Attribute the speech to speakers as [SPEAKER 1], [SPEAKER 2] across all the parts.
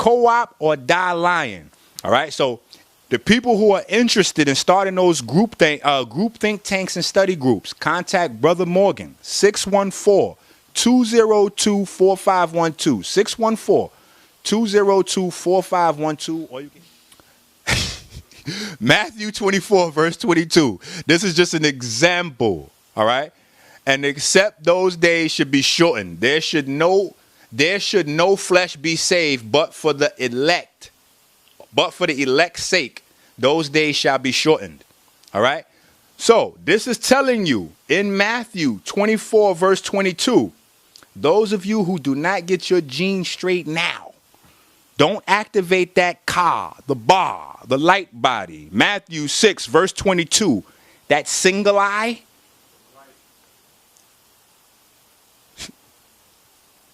[SPEAKER 1] co-op or die lying. All right. So the people who are interested in starting those group think tanks and study groups, contact Brother Morgan, 614-202-4512. 614-202-4512. Or you can Matthew 24, verse 22. This is just an example. All right. And except those days should be shortened. There should no flesh be saved, but for the elect. But for the elect's sake, those days shall be shortened. All right. So this is telling you in Matthew 24, verse 22, those of you who do not get your genes straight now, don't activate that car, the bar, the light body. Matthew 6, verse 22, that single eye.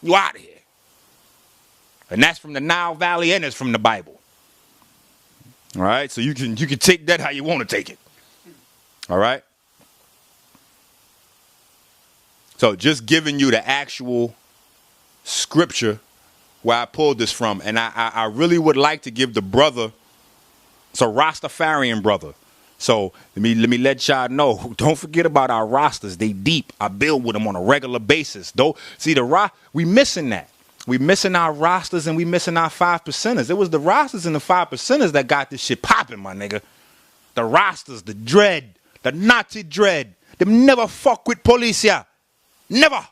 [SPEAKER 1] You out of here. And that's from the Nile Valley and it's from the Bible. All right. So you can take that how you want to take it. All right. So just giving you the actual scripture where I pulled this from. And I really would like to give the brother, it's a Rastafarian brother. So let me let y'all know. Don't forget about our rosters. They deep. I build with them on a regular basis. Though, see we missing that. We missing our rosters and we missing our 5%ers. It was the rosters and the 5%ers that got this shit popping, my nigga. The rosters, the dread, the Nazi dread. Them never fuck with police, yeah. Never.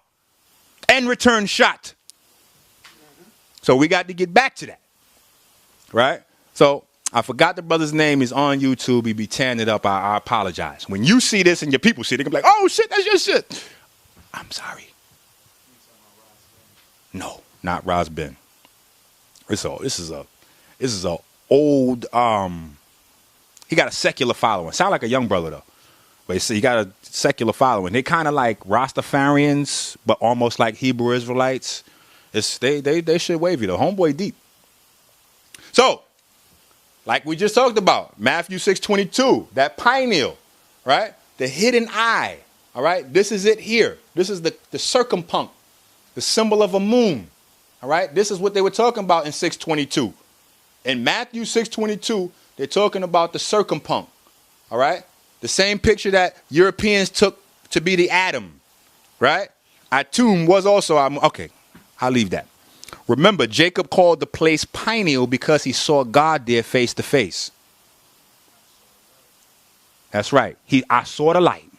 [SPEAKER 1] And return shot. So we got to get back to that. Right? So I forgot the brother's name. He's on YouTube. He be tearing it up. I apologize. When you see this and your people see it, they can be like, oh shit, that's your shit. I'm sorry. No, not Ros Ben. This is a old he got a secular following. Sound like a young brother though. But he got a secular following. They kind of like Rastafarians, but almost like Hebrew Israelites. They should wave you. The homeboy deep. So, like we just talked about, Matthew 6:22, that pineal, right? The hidden eye. All right. This is it here. This is the circumpunct, the symbol of a moon. All right. This is what they were talking about in 6:22. In Matthew 6:22, they're talking about the circumpunct. All right. The same picture that Europeans took to be the atom. Right. Atum was also, okay. I'll leave that. Remember, Jacob called the place Peniel because he saw God there face to face. That's right. I saw the light.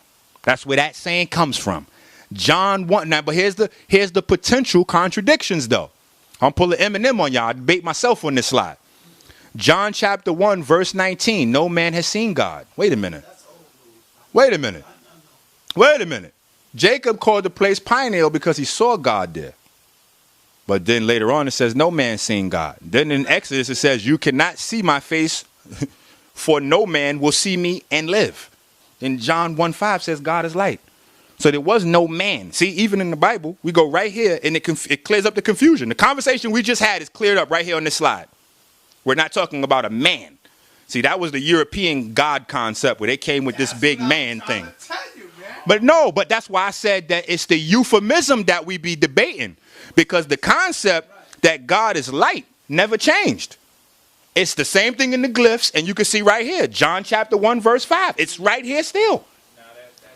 [SPEAKER 1] That's where that saying comes from. John 1. Now, but here's the potential contradictions, though. I'm pulling Eminem on y'all. I debate myself on this slide. John chapter 1, verse 19. No man has seen God. Wait a minute. Wait a minute. Wait a minute. Jacob called the place Peniel because he saw God there. But then later on it says no man seen God. Then in Exodus it says you cannot see my face for no man will see me and live. And John 1:5 says God is light. So there was no man. See, even in the Bible, we go right here and it clears up the confusion. The conversation we just had is cleared up right here on this slide. We're not talking about a man. See, that was the European God concept where they came with this big man thing. But that's why I said that it's the euphemism that we be debating. Because the concept that God is light never changed. It's the same thing in the glyphs. And you can see right here, John chapter 1, verse 5. It's right here still.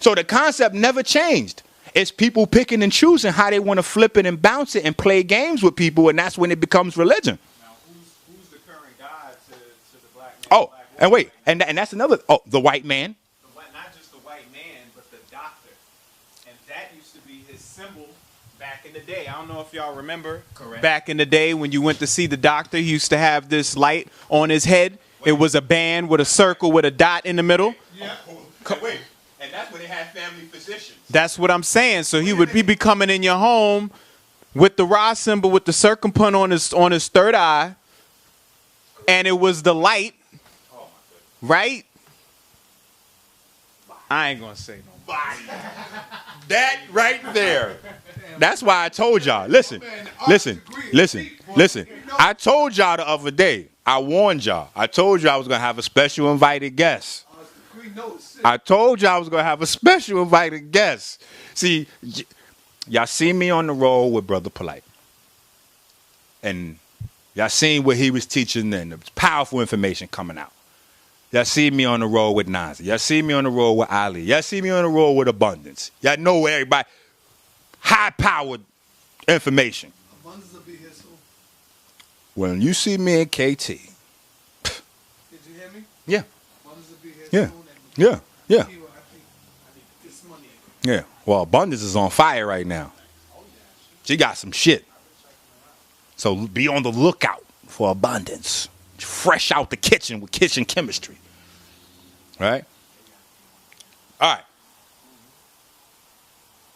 [SPEAKER 1] So the concept never changed. It's people picking and choosing how they want to flip it and bounce it and play games with people. And that's when it becomes religion.
[SPEAKER 2] Now, who's the current God to the black man?
[SPEAKER 1] Oh, and wait. And that's another. Oh, the white man.
[SPEAKER 2] Not just the white man, but the doctor. And that used to be his symbol. Back in the day, I don't know if y'all remember. Correct. Back in the day when you went to see the doctor, he used to have this light on his head. It was a band with a circle with a dot in the middle.
[SPEAKER 1] Yeah. Wait, and that's where they had family physicians.
[SPEAKER 2] That's what I'm saying. So he would be coming in your home with the Ra symbol with the circumpunct on his third eye, and it was the light, right? I ain't gonna say no.
[SPEAKER 1] That right there. That's why I told y'all. Listen. I told y'all the other day. I warned y'all. I told you I was going to have a special invited guest. I told you I was going to have a special invited guest. See, y'all see me on the road with Brother Polite. And Y'all seen what he was teaching then. There was powerful information coming out. Y'all see me on the road with Nazi. Y'all see me on the road with Ali. Y'all see me on the road with Abundance. Y'all know where everybody, high-powered information.
[SPEAKER 3] Abundance will be here soon.
[SPEAKER 1] When you see me and KT.
[SPEAKER 3] Did you hear me?
[SPEAKER 1] Yeah.
[SPEAKER 3] Abundance will be here
[SPEAKER 1] Yeah.
[SPEAKER 3] soon.
[SPEAKER 1] Yeah. Yeah.
[SPEAKER 3] I think this money.
[SPEAKER 1] Yeah. Well, Abundance is on fire right now. She got some shit. So be on the lookout for Abundance. Fresh out the kitchen with kitchen chemistry. Right? All right.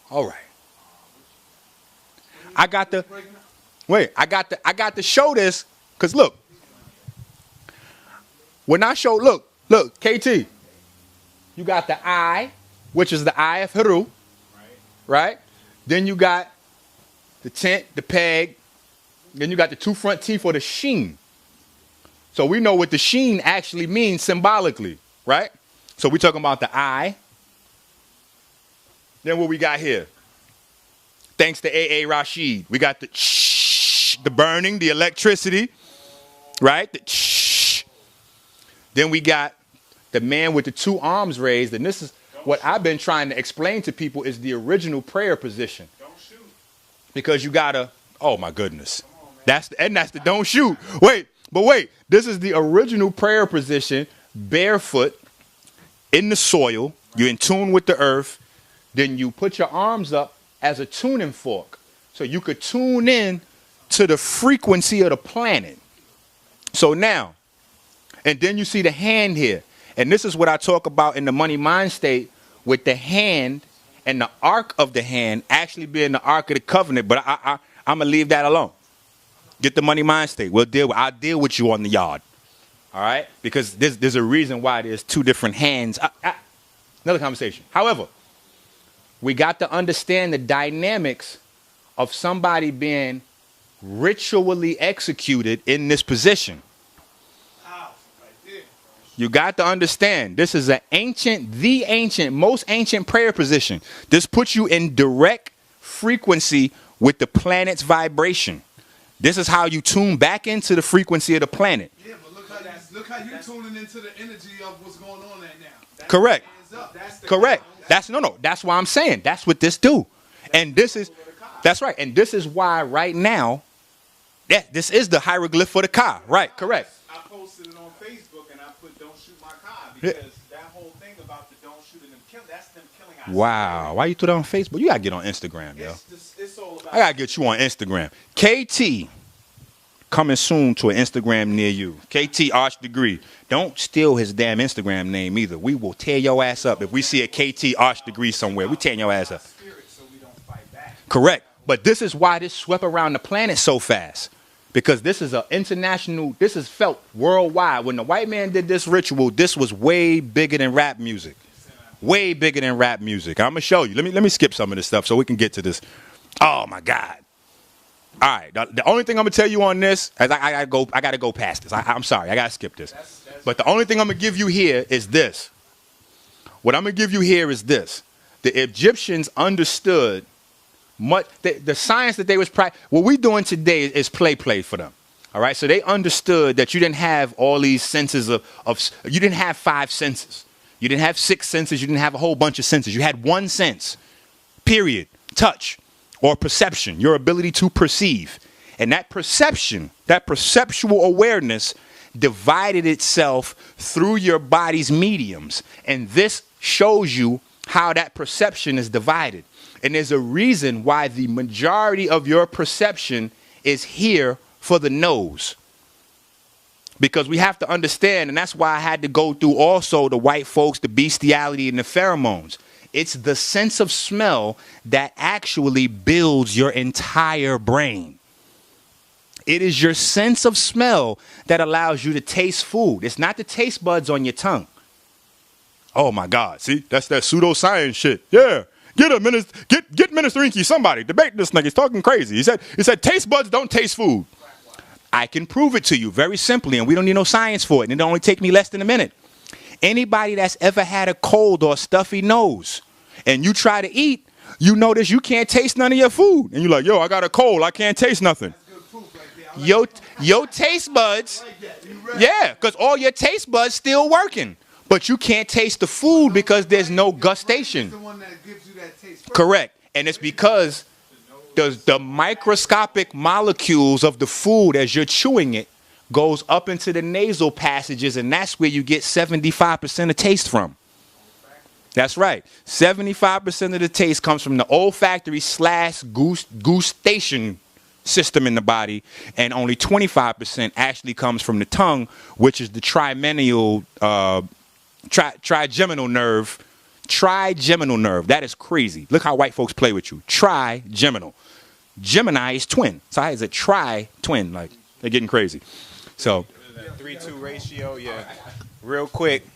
[SPEAKER 1] All right. I got to show this, because look. When I show, look, KT. You got the eye, which is the eye of Heru. Right? Then you got the tent, the peg. Then you got the two front teeth or the sheen. So we know what the sheen actually means symbolically, right? So we're talking about the eye. Then what we got here? Thanks to A.A. Rashid. We got the burning, the electricity, right? Then we got the man with the two arms raised. And this is what I've been trying to explain to people is the original prayer position.
[SPEAKER 2] Don't shoot.
[SPEAKER 1] Because you gotta, oh my goodness. That's the don't shoot. Wait, this is the original prayer position, barefoot, in the soil. You're in tune with the earth. Then you put your arms up as a tuning fork. So you could tune in to the frequency of the planet. So now, and then you see the hand here. And this is what I talk about in the money mind state with the hand and the arc of the hand actually being the ark of the covenant. But I'm going to leave that alone. Get the money mind state. I'll deal with you on the yard. All right? Because there's a reason why there's two different hands. Another conversation. However, we got to understand the dynamics of somebody being ritually executed in this position. You got to understand, this is the ancient, most ancient prayer position. This puts you in direct frequency with the planet's vibration. This is how you tune back into the frequency of the planet.
[SPEAKER 3] Yeah, but look how you tuning into the energy of what's going on right now.
[SPEAKER 1] Correct.
[SPEAKER 3] Correct.
[SPEAKER 1] That's why I'm saying that's what this do. And that's right. And this is why right now, this is the hieroglyph for the Ka. Right, correct.
[SPEAKER 2] I posted it on Facebook and I put "Don't shoot my Ka" because that whole thing about the don't shoot and them killing, that's them killing our
[SPEAKER 1] Wow.
[SPEAKER 2] spirit.
[SPEAKER 1] Why you threw that on Facebook? You gotta get on Instagram, yo.
[SPEAKER 2] It's all about.
[SPEAKER 1] I gotta get you on Instagram. KT coming soon to an Instagram near you. KT Arch Degree. Don't steal his damn Instagram name either. We will tear your ass up if we see a KT Arch Degree somewhere. We tearing your ass up.
[SPEAKER 2] So we don't fight back.
[SPEAKER 1] Correct. But this is why this swept around the planet so fast. Because this is an international, this is felt worldwide. When the white man did this ritual, this was way bigger than rap music. Way bigger than rap music. I'm going to show you. Let me skip some of this stuff so we can get to this. Oh, my God. All right. The only thing I'm going to tell you on this, is I got to go past this. I'm sorry. I got to skip this. But the only thing I'm going to give you here is this. What I'm going to give you here is this. The Egyptians understood the science that they was practicing. What we're doing today is play for them. All right. So they understood that you didn't have all these senses of you didn't have 5 senses. You didn't have 6 senses. You didn't have a whole bunch of senses. You had one sense, period, touch or perception, your ability to perceive. And that perception, that perceptual awareness divided itself through your body's mediums. And this shows you how that perception is divided. And there's a reason why the majority of your perception is here for the nose. Because we have to understand, and that's why I had to go through also the white folks, the bestiality, and the pheromones. It's the sense of smell that actually builds your entire brain. It is your sense of smell that allows you to taste food. It's not the taste buds on your tongue. Oh, my God. See, that's that pseudoscience shit. Yeah. Get Minister Enqi, somebody. Debate this nigga. He's talking crazy. He said taste buds don't taste food. I can prove it to you very simply, and we don't need no science for it, and it'll only take me less than a minute. Anybody that's ever had a cold or a stuffy nose, and you try to eat, you notice you can't taste none of your food. And you're like, yo, I got a cold. I can't taste nothing.
[SPEAKER 3] That's good proof right there.
[SPEAKER 1] your taste buds, yeah, because all your taste buds still working, but you can't taste the food because there's no gustation.
[SPEAKER 3] The one that gives you that taste.
[SPEAKER 1] Correct, and it's because the microscopic molecules of the food as you're chewing it goes up into the nasal passages, and that's where you get 75% of taste from. That's right. 75% of the taste comes from the olfactory / gustation system in the body, and only 25% actually comes from the tongue, which is the trigeminal nerve. Trigeminal nerve. That is crazy. Look how white folks play with you. Trigeminal. Gemini is twin. So how is it tri-twin? Like, they're getting crazy. So
[SPEAKER 2] 3-2 ratio, yeah. Real quick,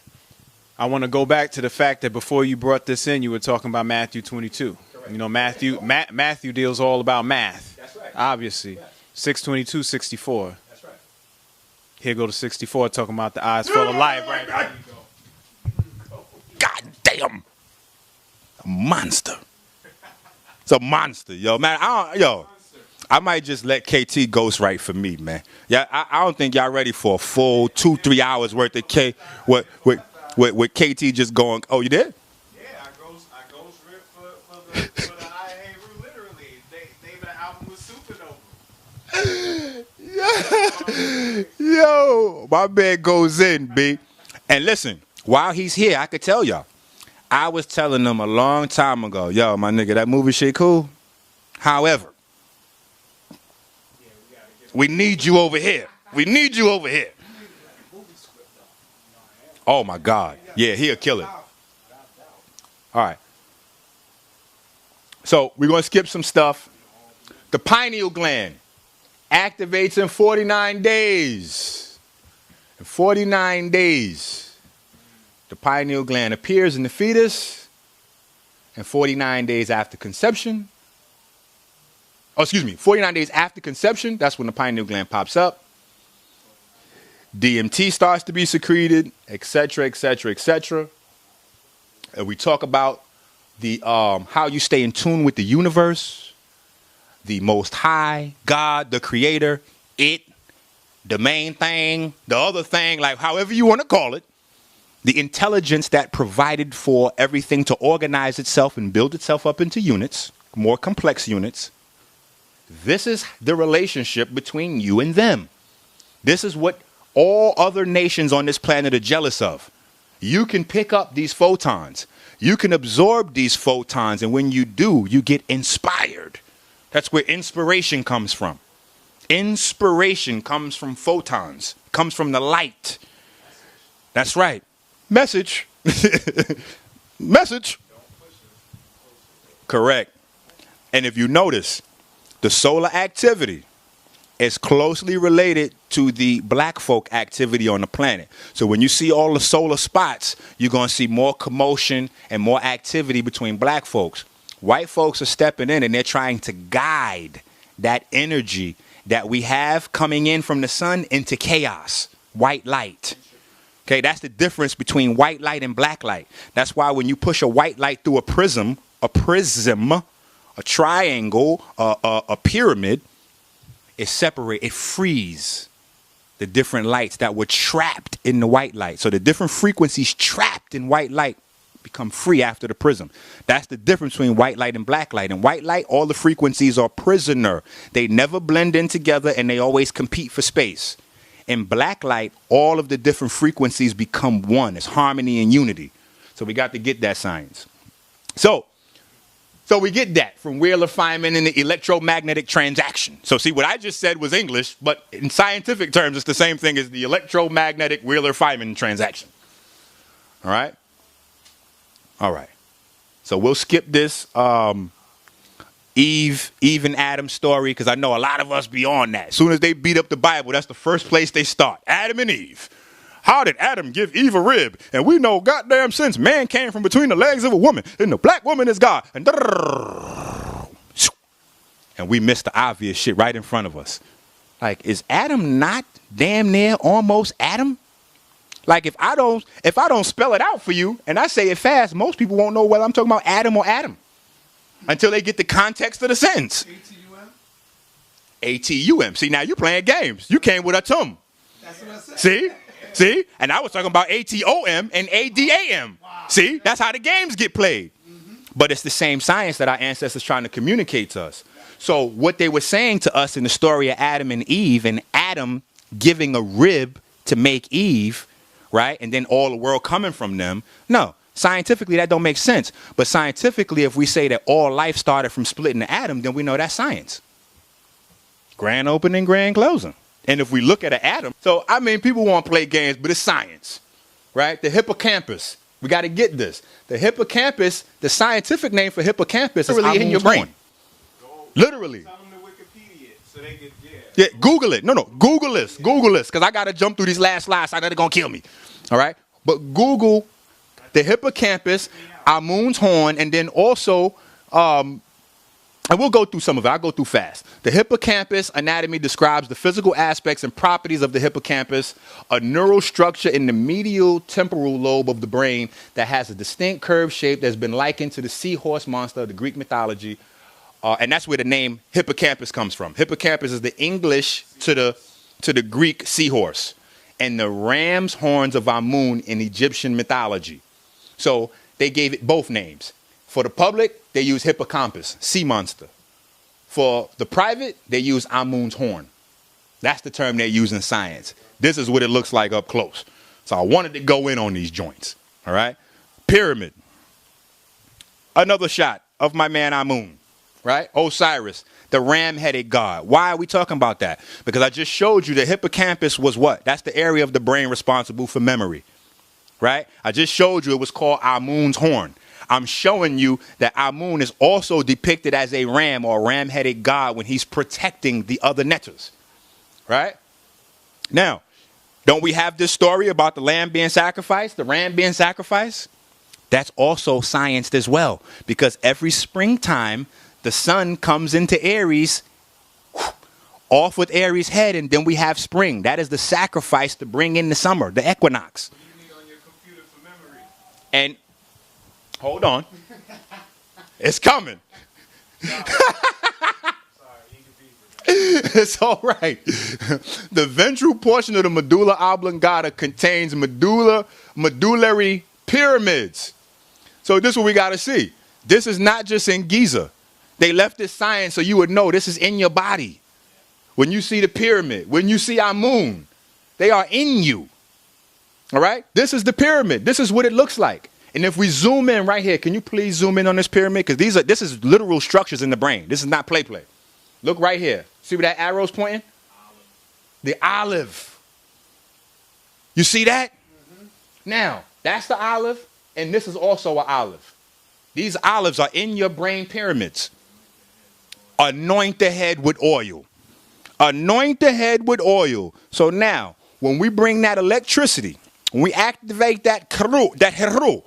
[SPEAKER 2] I want to go back to the fact that before you brought this in, you were talking about Matthew 22. Correct. You know, Matthew deals all about math. That's right. Obviously. Yes. 622, 64. That's right. Here go to 64, talking about the eyes full of light, right? There you go.
[SPEAKER 1] God damn. A monster. It's a monster, yo, man. I might just let KT ghostwrite for me, man. Yeah, I don't think y'all ready for a full 2-3 hours worth of with KT just going. Oh, you did?
[SPEAKER 2] Yeah, I ghost rip for the I Hate literally. They album was Supernova.
[SPEAKER 1] Yo, my man goes in, B. And listen, while he's here, I could tell y'all. I was telling them a long time ago, yo, my nigga, that movie shit cool. However, we need you over here. We need you over here. Oh, my God. Yeah, he'll kill it. All right. So we're going to skip some stuff. The pineal gland activates in 49 days. In 49 days. The pineal gland appears in the fetus, and 49 days after conception. Oh, excuse me, 49 days after conception, that's when the pineal gland pops up. DMT starts to be secreted, etc., etc., etc. And we talk about the how you stay in tune with the universe, the Most High, God, the Creator, it, the main thing, the other thing, like however you want to call it. The intelligence that provided for everything to organize itself and build itself up into units, more complex units. This is the relationship between you and them. This is what all other nations on this planet are jealous of. You can pick up these photons. You can absorb these photons, and when you do, you get inspired. That's where inspiration comes from. Inspiration comes from photons, comes from the light. That's right. Message. Message. Correct. And if you notice, the solar activity is closely related to the black folk activity on the planet. So when you see all the solar spots, you're going to see more commotion and more activity between black folks. White folks are stepping in and they're trying to guide that energy that we have coming in from the sun into chaos. White light. Okay, that's the difference between white light and black light. That's why when you push a white light through a prism, a triangle, a pyramid, it separates, it frees the different lights that were trapped in the white light. So the different frequencies trapped in white light become free after the prism. That's the difference between white light and black light. In white light, all the frequencies are prisoner. They never blend in together and they always compete for space. In black light, all of the different frequencies become one. It's harmony and unity. So we got to get that science. So we get that from Wheeler-Feynman in the electromagnetic transaction. So see, what I just said was English, but in scientific terms, it's the same thing as the electromagnetic Wheeler-Feynman transaction. All right? All right. So we'll skip this Eve and Adam story, because I know a lot of us be on that. As soon as they beat up the Bible, that's the first place they start. Adam and Eve. How did Adam give Eve a rib? And we know goddamn since man came from between the legs of a woman, and the black woman is God. And we missed the obvious shit right in front of us. Like, is Adam not damn near almost Adam? Like, if I don't spell it out for you and I say it fast, most people won't know whether I'm talking about Adam or Adam until they get the context of the sentence. A-T-U-M. See, now you're playing games. You came with a tum.
[SPEAKER 3] That's what I said.
[SPEAKER 1] See? See? And I was talking about A-T-O-M and A-D-A-M. Wow. See? That's how the games get played. But it's the same science that our ancestors trying to communicate to us. So what they were saying to us in the story of Adam and Eve, and Adam giving a rib to make Eve, right? And then all the world coming from them. No, scientifically that don't make sense. But scientifically, if we say that all life started from splitting the atom, then we know that's science. Grand opening, grand closing. And if we look at an atom, so I mean, people want to play games, but it's science, right? The hippocampus. We got to get this. The hippocampus, the scientific name for hippocampus is literally in your brain. Literally.
[SPEAKER 2] Tell them to Wikipedia it so they get
[SPEAKER 1] yeah, Google it. No, Google this. Google this, because I got to jump through these last slides. I know they're going to kill me. All right? But Google the hippocampus, Amun's horn, and then also, and we'll go through some of it. I'll go through fast. The hippocampus anatomy describes the physical aspects and properties of the hippocampus, a neural structure in the medial temporal lobe of the brain that has a distinct curved shape that's been likened to the seahorse monster of the Greek mythology. And that's where the name hippocampus comes from. Hippocampus is the English to the Greek seahorse, and the ram's horns of Amun in Egyptian mythology. So they gave it both names. For the public, they use hippocampus, sea monster. For the private, they use Amun's horn. That's the term they use in science. This is what it looks like up close. So I wanted to go in on these joints. All right. Pyramid. Another shot of my man Amun. Right? Osiris, the ram-headed god. Why are we talking about that? Because I just showed you the hippocampus was what? That's the area of the brain responsible for memory. Right? I just showed you it was called Amun's horn. I'm showing you that Amun is also depicted as a ram or a ram-headed god when he's protecting the other netters. Right? Now, don't we have this story about the lamb being sacrificed, the ram being sacrificed? That's also scienced as well, because every springtime, the sun comes into Aries, off with Aries' head, and then we have spring. That is the sacrifice to bring in the summer, the equinox.
[SPEAKER 2] What do you need on your computer for memory?
[SPEAKER 1] And hold on, it's coming.
[SPEAKER 2] Sorry,
[SPEAKER 1] It's all right. The ventral portion of the medulla oblongata contains medullary pyramids. So this is what we got to see. This is not just in Giza. They left this science so you would know this is in your body. When you see the pyramid, when you see Amun, they are in you. All right? This is the pyramid. This is what it looks like. And if we zoom in right here, can you please zoom in on this pyramid? Because this is literal structures in the brain. This is not play. Look right here. See where that arrow's pointing? Olive. The olive. You see that? Mm-hmm. Now, that's the olive, and this is also an olive. These olives are in your brain pyramids. Anoint the head with oil. Anoint the head with oil. So now, when we bring that electricity, when we activate that heru,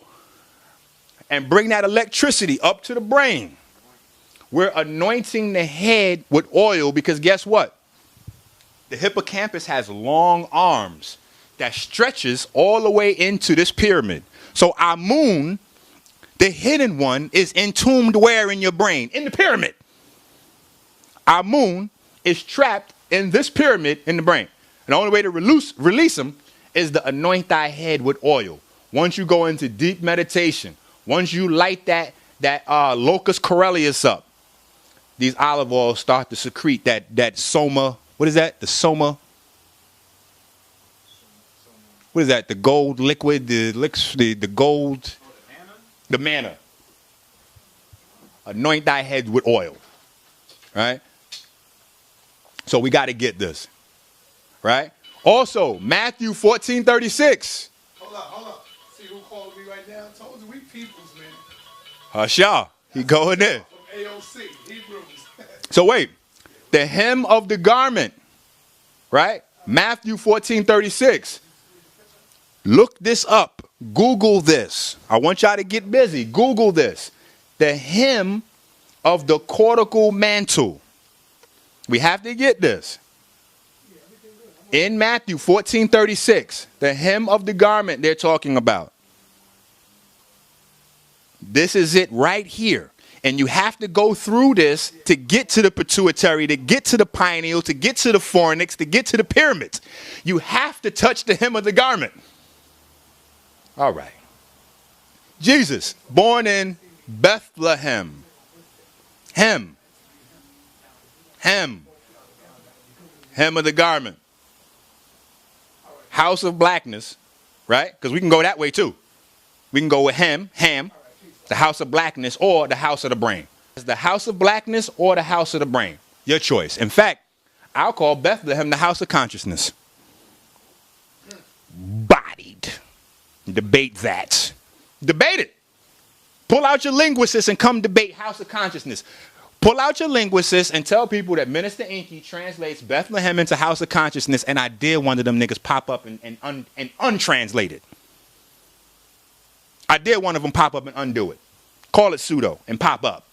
[SPEAKER 1] and bring that electricity up to the brain, we're anointing the head with oil, because guess what? The hippocampus has long arms that stretches all the way into this pyramid. So Amun, the hidden one, is entombed where in your brain? In the pyramid. Amun is trapped in this pyramid in the brain. And the only way to release him is to anoint thy head with oil. Once you go into deep meditation, once you light that locus coeruleus up, these olive oils start to secrete that soma. What is that? The soma. What is that? The gold liquid, the gold. The manna. Anoint thy head with oil. Right? So we got to get this. Right? Also, Matthew 14:36.
[SPEAKER 3] Hold up. See who called me right now? I told you we peoples, man.
[SPEAKER 1] Hasha. He going in.
[SPEAKER 3] From AOC, Hebrews.
[SPEAKER 1] So wait. The hem of the garment. Right? Matthew 14:36. Look this up. Google this. I want y'all to get busy. Google this. The hem of the cortical mantle. We have to get this. In Matthew 14:36, the hem of the garment they're talking about. This is it right here. And you have to go through this to get to the pituitary, to get to the pineal, to get to the fornix, to get to the pyramids. You have to touch the hem of the garment. All right. Jesus, born in Bethlehem. Hem of the garment. House of blackness, right? Because we can go that way too. We can go with ham, the house of blackness, or the house of the brain. The house of blackness or the house of the brain. Your choice. In fact, I'll call Bethlehem the house of consciousness. Bodied. Debate that. Debate it. Pull out your linguists and come debate house of consciousness. Pull out your linguists and tell people that Minister Enqi translates Bethlehem into house of consciousness, and I dare one of them niggas pop up and untranslate it. I dare one of them pop up and undo it. Call it pseudo and pop up.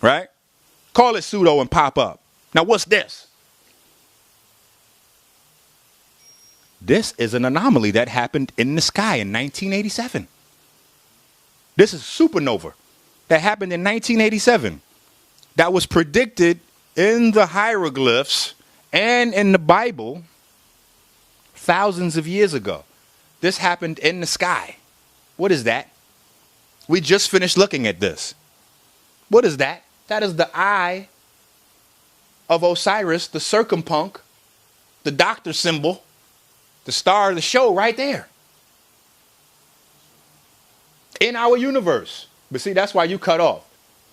[SPEAKER 1] Right? Call it pseudo and pop up. Now what's this? This is an anomaly that happened in the sky in 1987. This is supernova that happened in 1987 that was predicted in the hieroglyphs and in the Bible thousands of years ago. This happened in the sky. What is that? We just finished looking at this. What is that? That is the eye of Osiris, the circumpunk, the doctor symbol, the star of the show right there. In our universe. But see, that's why you cut off.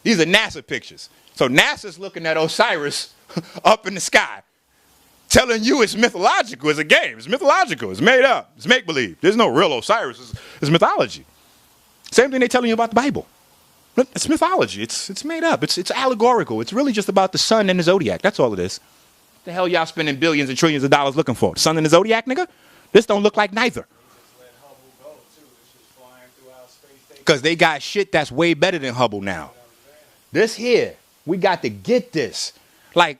[SPEAKER 1] These are NASA pictures. So NASA's looking at Osiris up in the sky, telling you it's mythological. It's a game. It's mythological. It's made up. It's make-believe. There's no real Osiris. It's mythology. Same thing they're telling you about the Bible. It's mythology. It's made up. It's allegorical. It's really just about the sun and the zodiac. That's all it is. What the hell y'all spending billions and trillions of dollars looking for? The sun and the zodiac, nigga? This don't look like neither. Because they got shit that's way better than Hubble now. This here, we got to get this. Like,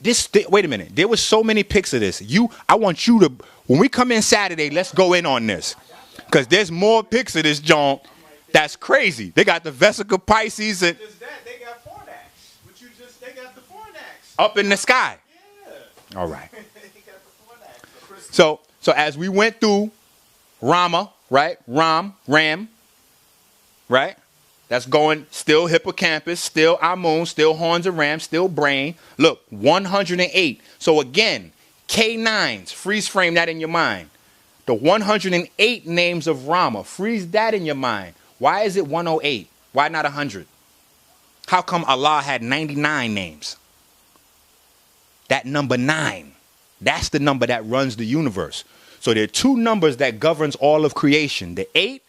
[SPEAKER 1] this, wait a minute. There was so many pics of this. I want you to, when we come in Saturday, let's go in on this. Because there's more pics of this joint that's crazy. They got the Vesica Pisces and
[SPEAKER 2] Just that, they got Fornax. They got the Fornax.
[SPEAKER 1] Up in the sky.
[SPEAKER 2] Yeah.
[SPEAKER 1] All right.
[SPEAKER 2] They got the Fornax.
[SPEAKER 1] So as we went through Rama, right? Ram, right? That's going still hippocampus, still Amun, still horns of ram, still brain. Look, 108. So again, K9s, freeze frame that in your mind. The 108 names of Rama, freeze that in your mind. Why is it 108? Why not 100? How come Allah had 99 names? That number 9, that's the number that runs the universe. So there are two numbers that governs all of creation. The 8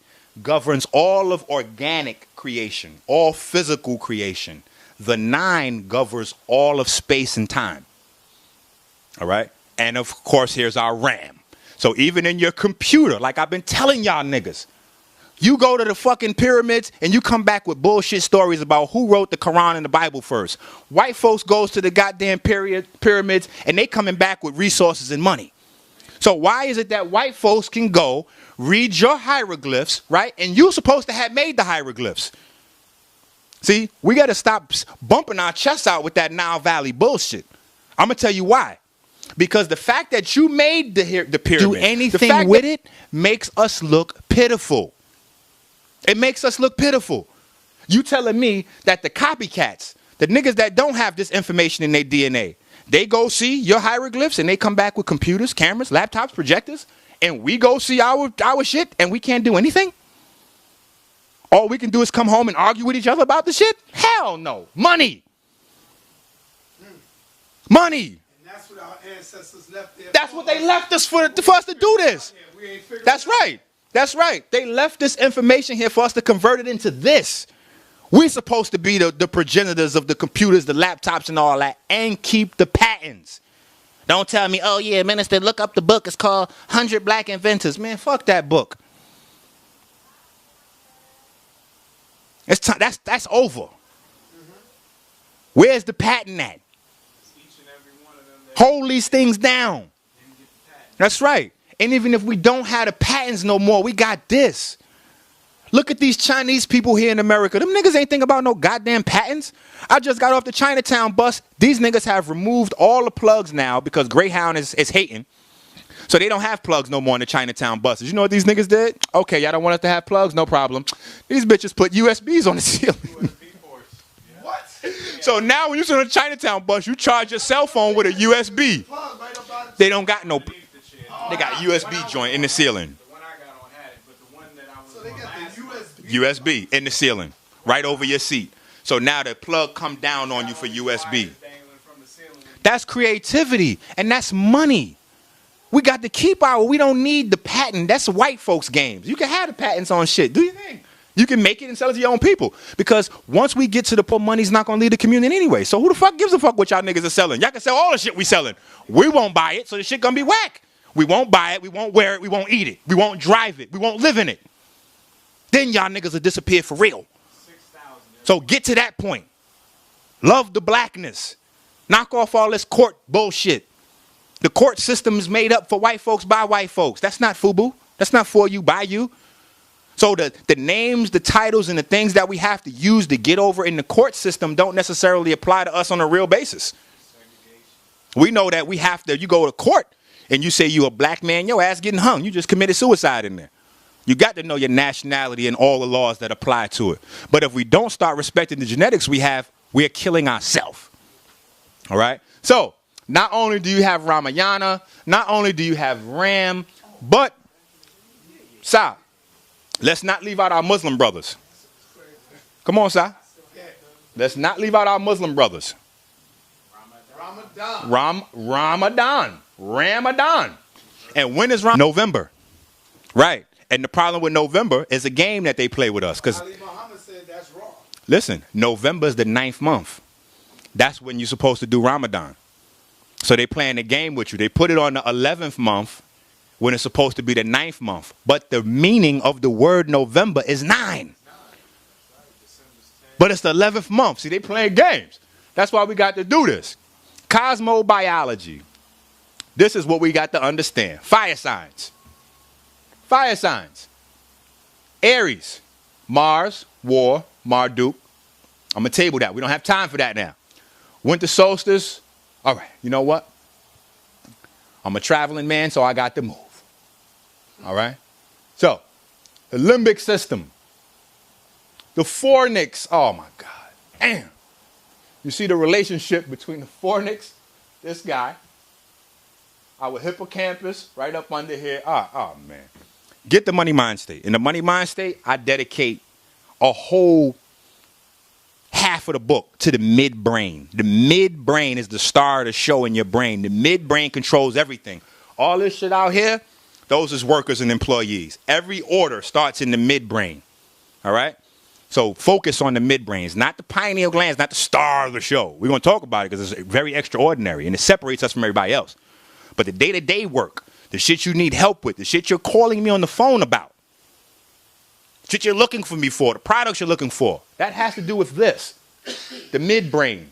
[SPEAKER 1] governs all of organic creation, all physical creation. The 9 governs all of space and time. All right? And of course, here's our RAM. So even in your computer, like I've been telling y'all niggas, you go to the fucking pyramids and you come back with bullshit stories about who wrote the Quran and the Bible first. White folks goes to the goddamn pyramids and they coming back with resources and money. So why is it that white folks can go read your hieroglyphs, right? And you're supposed to have made the hieroglyphs. See, we got to stop bumping our chests out with that Nile Valley bullshit. I'm going to tell you why. Because the fact that you made the pyramid, do anything with it, makes us look pitiful. It makes us look pitiful. You telling me that the copycats, the niggas that don't have this information in their DNA, they go see your hieroglyphs and they come back with computers, cameras, laptops, projectors, and we go see our shit and we can't do anything? All we can do is come home and argue with each other about the shit? Hell no. Money. Money.
[SPEAKER 3] That's what our ancestors left there.
[SPEAKER 1] That's what they left us for us to do this. That's right. That's right. They left this information here for us to convert it into this. We're supposed to be the progenitors of the computers, the laptops, and all that, and keep the patents. Don't tell me, oh yeah, minister, look up the book. It's called 100 Black Inventors. Man, fuck that book. It's time. That's over. Where's the patent at? Hold these things down. That's right. And even if we don't have the patents no more, we got this. Look at these Chinese people here in America. Them niggas ain't think about no goddamn patents. I just got off the Chinatown bus. These niggas have removed all the plugs now because Greyhound is hating. So they don't have plugs no more in the Chinatown buses. You know what these niggas did? Okay, y'all don't want us to have plugs? No problem. These bitches put USBs on the ceiling.
[SPEAKER 3] What?
[SPEAKER 1] So now when you sit on a Chinatown bus, you charge your cell phone with a USB. They don't got no... They got USB joint in the ceiling.
[SPEAKER 2] The one I got on had it, but the one that I was
[SPEAKER 3] So they
[SPEAKER 2] on
[SPEAKER 3] got
[SPEAKER 2] last
[SPEAKER 3] the USB.
[SPEAKER 1] USB in the ceiling, right over your seat. So now the plug come down on you for USB.
[SPEAKER 2] dangling from the ceiling.
[SPEAKER 1] That's creativity, and that's money. We got to keep our, we don't need the patent. That's white folks' games. You can have the patents on shit. Do your thing. You can make it and sell it to your own people. Because once we get to the point, money's not going to leave the community anyway. So who the fuck gives a fuck what y'all niggas are selling? Y'all can sell all the shit we selling. We won't buy it, so the shit going to be whack. We won't buy it. We won't wear it. We won't eat it. We won't drive it. We won't live in it. Then y'all niggas will disappear for real.
[SPEAKER 2] 6,000.
[SPEAKER 1] So get to that point. Love the blackness. Knock off all this court bullshit. The court system is made up for white folks by white folks. That's not FUBU. That's not for you, by you. So the names, the titles, and the things that we have to use to get over in the court system don't necessarily apply to us on a real basis. We know that we have to, you go to court and you say you a black man, your ass getting hung. You just committed suicide in there. You got to know your nationality and all the laws that apply to it. But if we don't start respecting the genetics we have, we're killing ourselves. All right? So not only do you have Ramayana, not only do you have Ram, but, Sa, let's not leave out our Muslim brothers. Come on, Sa. Let's not leave out our Muslim brothers. Ramadan. And when is Ramadan? November. Right. And the problem with November is a game that they play with us. Because
[SPEAKER 3] Ali Muhammad said that's wrong.
[SPEAKER 1] listen, November is the 9th month. That's when you're supposed to do Ramadan. So they playing the game with you. They put it on the 11th month when it's supposed to be the 9th month. But the meaning of the word November is 9. But it's the 11th month. See, they playing games. That's why we got to do this. Cosmobiology. This is what we got to understand. Fire signs. Fire signs. Aries. Mars, war, Marduk. I'm going to table that. We don't have time for that now. Winter solstice. All right, you know what? I'm a traveling man, so I got to move. All right? So, the limbic system. The fornix. Oh, my God. Damn. You see the relationship between the fornix, this guy, our hippocampus, right up under here. Oh, man. Get the money mind state. In the money mind state, I dedicate a whole half of the book to the midbrain. The midbrain is the star of the show in your brain. The midbrain controls everything. All this shit out here, those is workers and employees. Every order starts in the midbrain. All right? So focus on the midbrain. It's not the pineal glands, not the star of the show. We're going to talk about it because it's very extraordinary and it separates us from everybody else. But the day-to-day work, the shit you need help with, the shit you're calling me on the phone about, shit you're looking for me for, the products you're looking for, that has to do with this, the midbrain,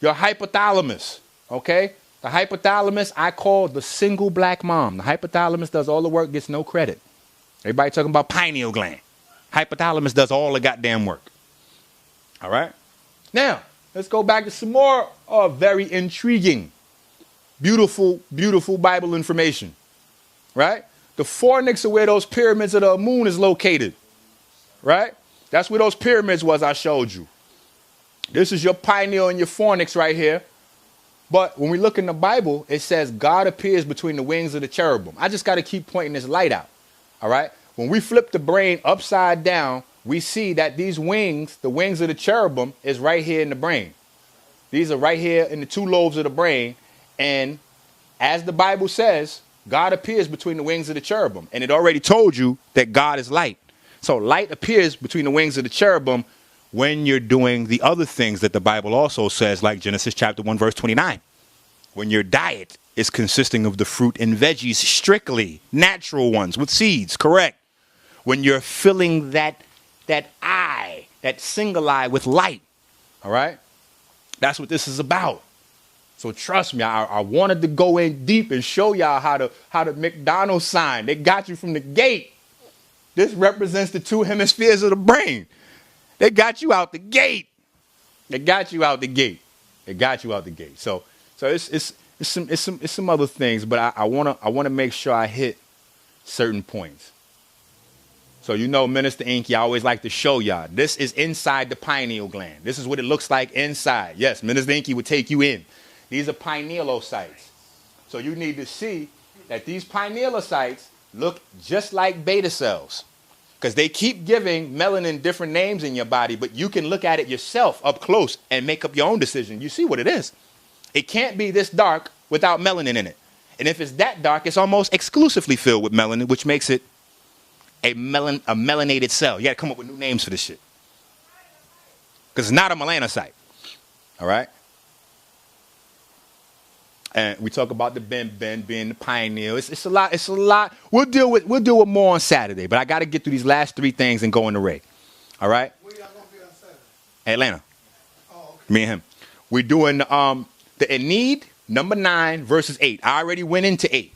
[SPEAKER 1] your hypothalamus, okay? The hypothalamus I call the single black mom. The hypothalamus does all the work, gets no credit. Everybody talking about pineal gland. Hypothalamus does all the goddamn work. All right? Now, let's go back to some more very intriguing, beautiful, beautiful Bible information. Right? The fornix are where those pyramids of the moon is located. Right? That's where those pyramids was I showed you. This is your pineal and your fornix right here. But when we look in the Bible, it says God appears between the wings of the cherubim. I just got to keep pointing this light out. All right? When we flip the brain upside down, we see that these wings, the wings of the cherubim, is right here in the brain. These are right here in the two lobes of the brain. And as the Bible says, God appears between the wings of the cherubim. And it already told you that God is light. So light appears between the wings of the cherubim when you're doing the other things that the Bible also says, like Genesis chapter 1, verse 29. When your diet is consisting of the fruit and veggies, strictly natural ones with seeds, correct? When you're filling that eye, that single eye with light, all right? That's what this is about. So trust me, I wanted to go in deep and show y'all how the McDonald's sign, they got you from the gate. This represents the two hemispheres of the brain. They got you out the gate. They got you out the gate. They got you out the gate. So it's some other things, but I wanna make sure I hit certain points. So Minister Enqi, I always like to show y'all. This is inside the pineal gland. This is what it looks like inside. Yes, Minister Enqi would take you in. These are pinealocytes. So you need to see that these pinealocytes look just like beta cells. Because they keep giving melanin different names in your body, but you can look at it yourself up close and make up your own decision. You see what it is. It can't be this dark without melanin in it. And if it's that dark, it's almost exclusively filled with melanin, which makes it a melanated cell. You got to come up with new names for this shit. Because it's not a melanocyte. All right? And we talk about the Ben being the pineal. It's a lot. It's a lot. We'll deal with more on Saturday. But I got to get through these last three things and go in the Ray. All right?
[SPEAKER 3] Where y'all gonna be on Saturday?
[SPEAKER 1] Atlanta.
[SPEAKER 3] Oh, okay.
[SPEAKER 1] Me and him. We're doing the Enqi, number 9 versus 8. I already went into 8.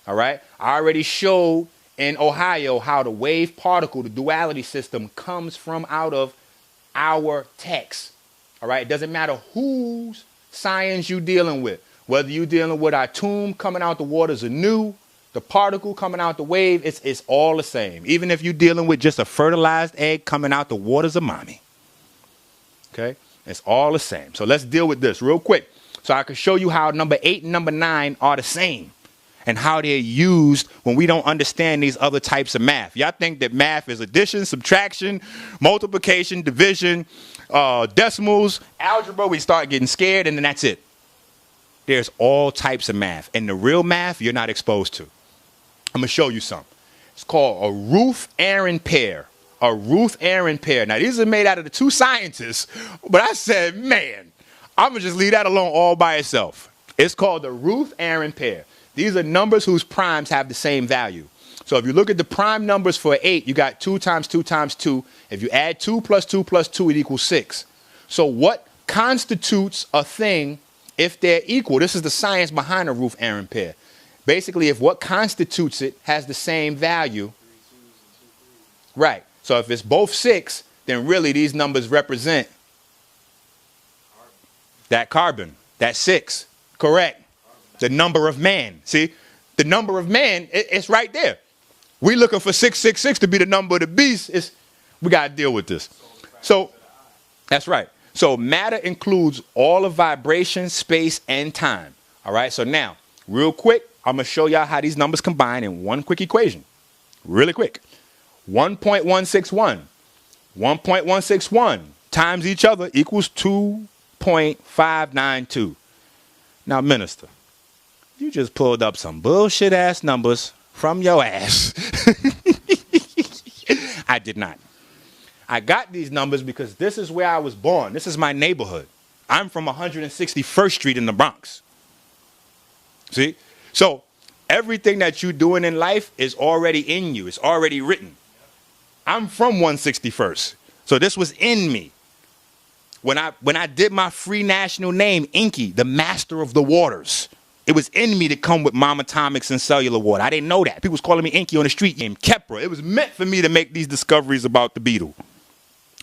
[SPEAKER 1] All right? I already showed in Ohio how the wave particle, the duality system, comes from out of our text. All right? It doesn't matter whose science you're dealing with. Whether you're dealing with our tomb coming out the waters anew, the particle coming out the wave, it's all the same. Even if you're dealing with just a fertilized egg coming out the waters of mommy. Okay? It's all the same. So let's deal with this real quick so I can show you how number 8 and number 9 are the same and how they're used when we don't understand these other types of math. Y'all think that math is addition, subtraction, multiplication, division, decimals, algebra. We start getting scared and then that's it. There's all types of math. And the real math you're not exposed to. I'm going to show you some. It's called a Ruth-Aaron pair. A Ruth-Aaron pair. Now, these are made out of the two scientists. But I said, man, I'm going to just leave that alone all by itself. It's called the Ruth-Aaron pair. These are numbers whose primes have the same value. So if you look at the prime numbers for 8, you got 2 times 2 times 2. If you add 2 plus 2 plus 2, it equals 6. So what constitutes a thing if they're equal? This is the science behind a Ruth-Aaron pair. Basically, if what constitutes it has the same value. Right. So if it's both 6, then really these numbers represent that carbon, that 6. Correct. The number of man. See, the number of man, it's right there. We looking for 666 to be the number of the beast. We got to deal with this. So that's right. So matter includes all of vibration, space, and time. All right. So now, real quick, I'm going to show y'all how these numbers combine in one quick equation. Really quick. 1.161. 1.161 times each other equals 2.592. Now, minister, you just pulled up some bullshit ass numbers from your ass. I did not. I got these numbers because this is where I was born. This is my neighborhood. I'm from 161st Street in the Bronx. See? So everything that you're doing in life is already in you. It's already written. I'm from 161st. So this was in me. When I did my free national name, Enqi, the master of the waters, it was in me to come with mom atomics and cellular water. I didn't know that. People was calling me Enqi on the street named Kepra. It was meant for me to make these discoveries about the beetle.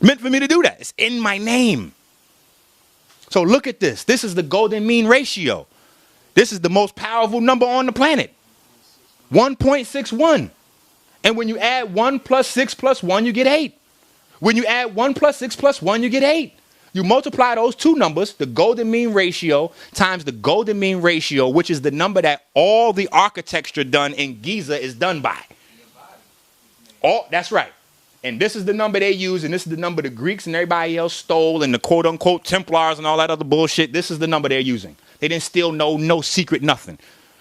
[SPEAKER 1] Meant for me to do that. It's in my name. So look at this. This is the golden mean ratio. This is the most powerful number on the planet. 1.61. And when you add 1 plus 6 plus 1, you get 8. When you add 1 plus 6 plus 1, you get 8. You multiply those two numbers, the golden mean ratio times the golden mean ratio, which is the number that all the architecture done in Giza is done by. That's right. And this is the number they use, and this is the number the Greeks and everybody else stole, and the quote-unquote Templars and all that other bullshit. This is the number they're using. They didn't steal no secret nothing.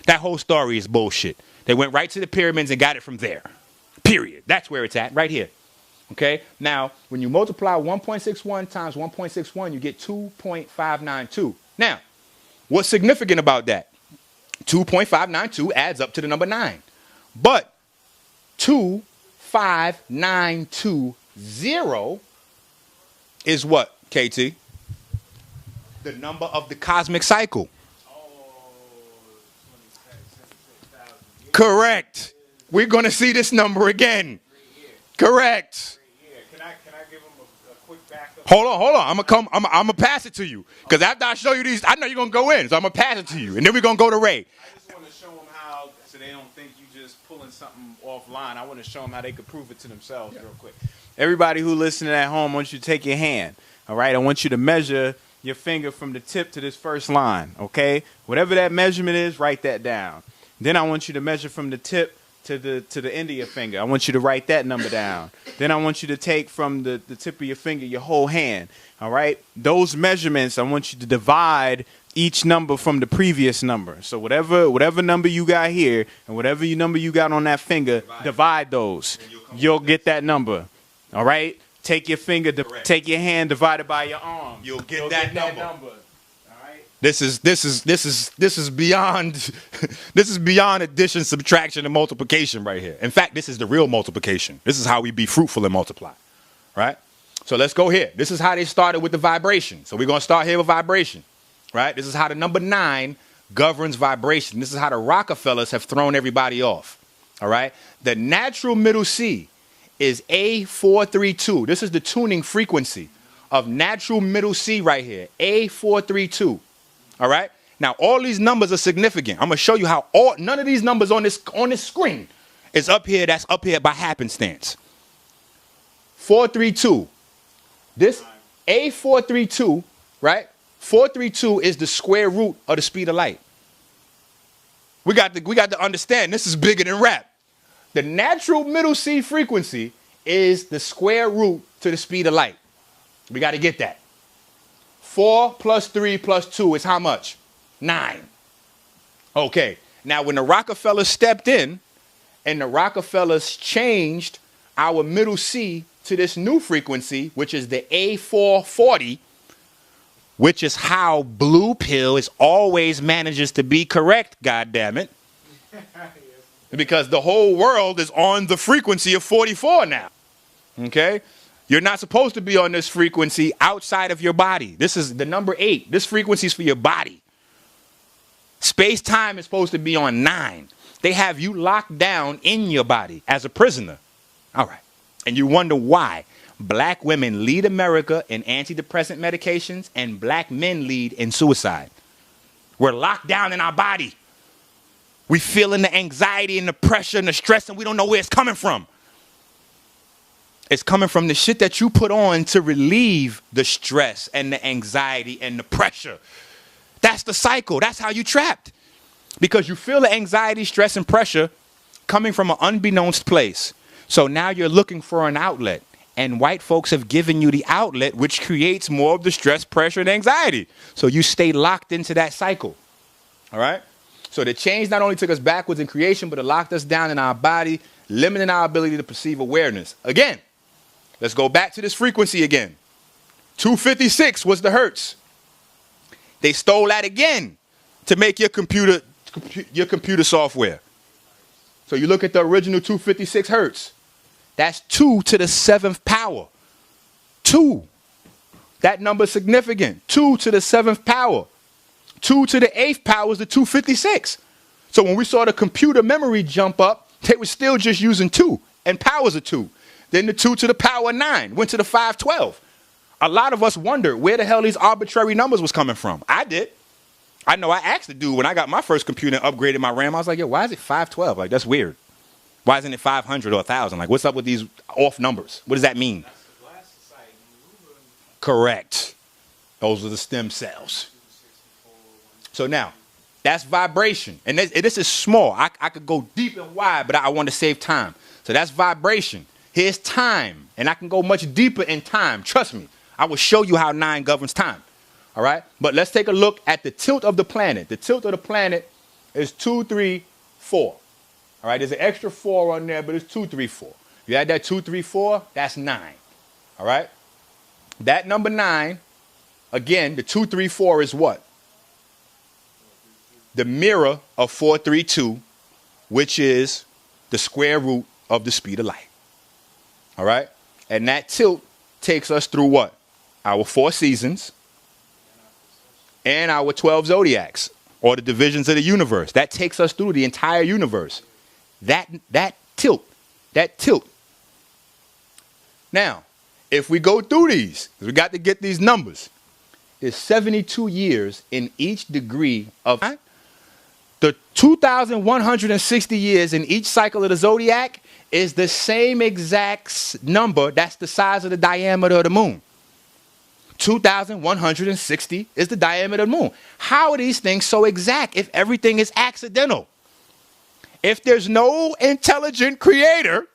[SPEAKER 1] That whole story is bullshit. They went right to the pyramids and got it from there. Period. That's where it's at, right here. Okay? Now, when you multiply 1.61 times 1.61, you get 2.592. Now, what's significant about that? 2.592 adds up to the number 9. But 25920 is what, KT? The number of the cosmic cycle. Correct. We're going to see this number again. Correct.
[SPEAKER 2] Yeah, can I give him a quick backup?
[SPEAKER 1] Hold on. I'm gonna pass it to you. Because after I show you these, I know you're gonna go in. So I'm gonna pass it to you. And then we're gonna go to Ray.
[SPEAKER 2] I just want to show them how, so they don't think you just pulling something offline. I want to show them how they could prove it to themselves real quick. Everybody who listening at home, I want you to take your hand. All right, I want you to measure your finger from the tip to this first line. Okay, whatever that measurement is, write that down. Then I want you to measure from the tip to the end of your finger. I want you to write that number down. Then I want you to take from the tip of your finger your whole hand. All right, those measurements, I want you to divide each number from the previous number. So whatever number you got here and whatever number you got on that finger, divide those. You'll get that number. All right, take your finger, take your hand, divide it by your arm.
[SPEAKER 1] You'll get that number.
[SPEAKER 2] All right.
[SPEAKER 1] This is beyond this is beyond addition, subtraction, and multiplication right here. In fact, this is the real multiplication. This is how we be fruitful and multiply. Right? So let's go here. This is how they started with the vibration. So we're gonna start here with vibration. Right? This is how the number 9 governs vibration. This is how the Rockefellers have thrown everybody off. All right. The natural middle C is A432. This is the tuning frequency of natural middle C right here, A432. All right? Now, all these numbers are significant. I'm going to show you how none of these numbers on this screen is up here. That's up here by happenstance. 432. This A432, right? 432 is the square root of the speed of light. We got to understand this is bigger than rap. The natural middle C frequency is the square root to the speed of light. We got to get that. 4 plus 3 plus 2 is how much? 9. Okay. Now, when the Rockefellers stepped in and the Rockefellers changed our middle C to this new frequency, which is the A440, which is how Blue Pill always manages to be correct, goddammit. Because the whole world is on the frequency of 44 now. Okay? You're not supposed to be on this frequency outside of your body. This is the number 8. This frequency is for your body. Space-time is supposed to be on 9. They have you locked down in your body as a prisoner. All right. And you wonder why black women lead America in antidepressant medications and black men lead in suicide. We're locked down in our body. We feeling the anxiety and the pressure and the stress, and we don't know where it's coming from. It's coming from the shit that you put on to relieve the stress and the anxiety and the pressure. That's the cycle. That's how you trapped. Because you feel the anxiety, stress, and pressure coming from an unbeknownst place. So now you're looking for an outlet. And white folks have given you the outlet, which creates more of the stress, pressure, and anxiety. So you stay locked into that cycle. All right? So the change not only took us backwards in creation, but it locked us down in our body, limiting our ability to perceive awareness. Again, let's go back to this frequency again. 256 was the hertz. They stole that again to make your computer software. So you look at the original 256 hertz. That's 2 to the 7th power. 2. That number is significant. 2 to the 7th power. 2 to the 8th power is the 256. So when we saw the computer memory jump up, they were still just using 2 and powers of 2. Then the 2 to the power 9 went to the 512. A lot of us wondered where the hell these arbitrary numbers was coming from. I did. I know I asked the dude when I got my first computer and upgraded my RAM. I was like, yo, why is it 512? Like, that's weird. Why isn't it 500 or 1,000? Like, what's up with these off numbers? What does that mean?
[SPEAKER 2] That's the glass society.
[SPEAKER 1] Correct. Those are the stem cells. So now, that's vibration. And this is small. I could go deep and wide, but I want to save time. So that's vibration. Here's time. And I can go much deeper in time. Trust me. I will show you how 9 governs time. All right? But let's take a look at the tilt of the planet. The tilt of the planet is 2, 3, 4. All right? There's an extra 4 on there, but it's 2, 3, 4. You add that 2, 3, 4, that's 9. All right? That number 9, again, the 2, 3, 4 is what? The mirror of 432, which is the square root of the speed of light. All right? And that tilt takes us through what? Our 4 seasons and our 12 zodiacs, or the divisions of the universe. That takes us through the entire universe. That tilt Now, if we go through these, 'cause we got to get these numbers, there's 72 years in each degree of the 2,160 years in each cycle of the zodiac is the same exact number. That's the size of the diameter of the moon. 2,160 is the diameter of the moon. How are these things so exact if everything is accidental? If there's no intelligent creator,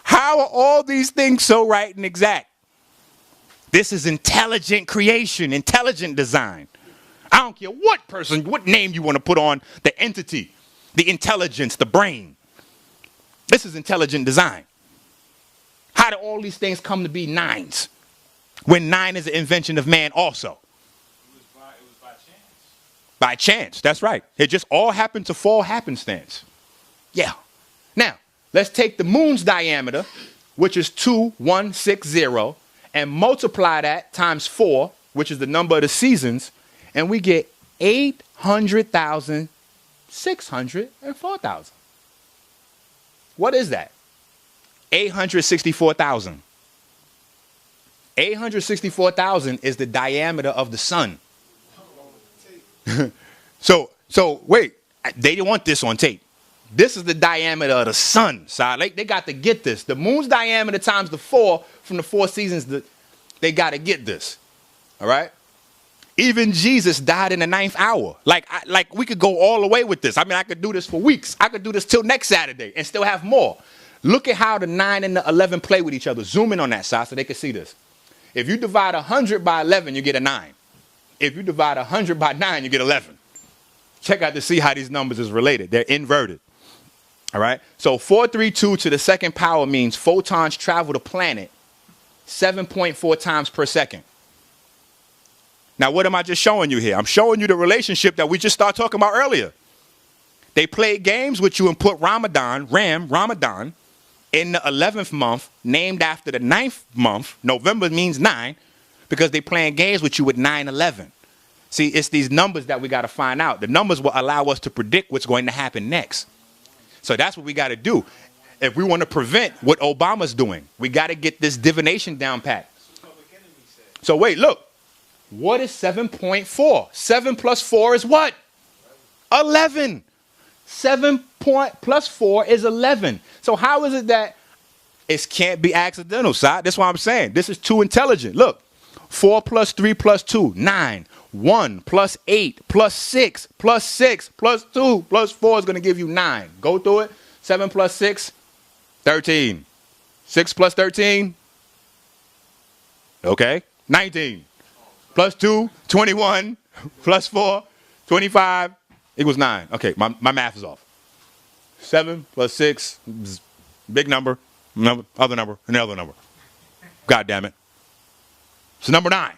[SPEAKER 1] how are all these things so right and exact? This is intelligent creation, intelligent design. I don't care what person, what name you want to put on the entity, the intelligence, the brain. This is intelligent design. How do all these things come to be nines when 9 is an invention of man also?
[SPEAKER 2] It was by chance.
[SPEAKER 1] By chance, that's right. It just all happened to fall happenstance. Yeah. Now, let's take the moon's diameter, which is 2160, and multiply that times 4, which is the number of the seasons, and we get 800,000, 600, and 4,000. What is that? 864,000. 864,000 is the diameter of the sun. So wait, they didn't want this on tape. This is the diameter of the sun. So they got to get this. The moon's diameter times the 4 from the 4 seasons, they got to get this. All right? Even Jesus died in the 9th hour. Like we could go all the way with this. I mean, I could do this for weeks. I could do this till next Saturday and still have more. Look at how the 9 and the 11 play with each other. Zoom in on that side so they can see this. If you divide 100 by 11, you get a 9. If you divide 100 by 9, you get 11. Check out to see how these numbers is related. They're inverted. All right? So 432 to the second power means photons travel the planet 7.4 times per second. Now, what am I just showing you here? I'm showing you the relationship that we just started talking about earlier. They played games with you and put Ramadan in the 11th month, named after the 9th month. November means 9, because they playing games with you with 9/11. See, it's these numbers that we got to find out. The numbers will allow us to predict what's going to happen next. So that's what we got to do. If we want to prevent what Obama's doing, we got to get this divination down pat. So wait, look. What is 7.4? 7 plus 4 is what? 11. 7 plus 4 is 11. So how is it that it can't be accidental, side? That's why I'm saying this is too intelligent. Look, 4 plus 3 plus 2, 9. 1 plus 8 plus 6 plus 6 plus 2 plus 4 is going to give you 9. Go through it. 7 plus 6, 13. 6 plus 13, okay, 19. Plus 2, 21. Plus 4, 25. Equals 9. Okay, my math is off. 7 plus 6, big number, other number, another number. God damn it. It's number 9.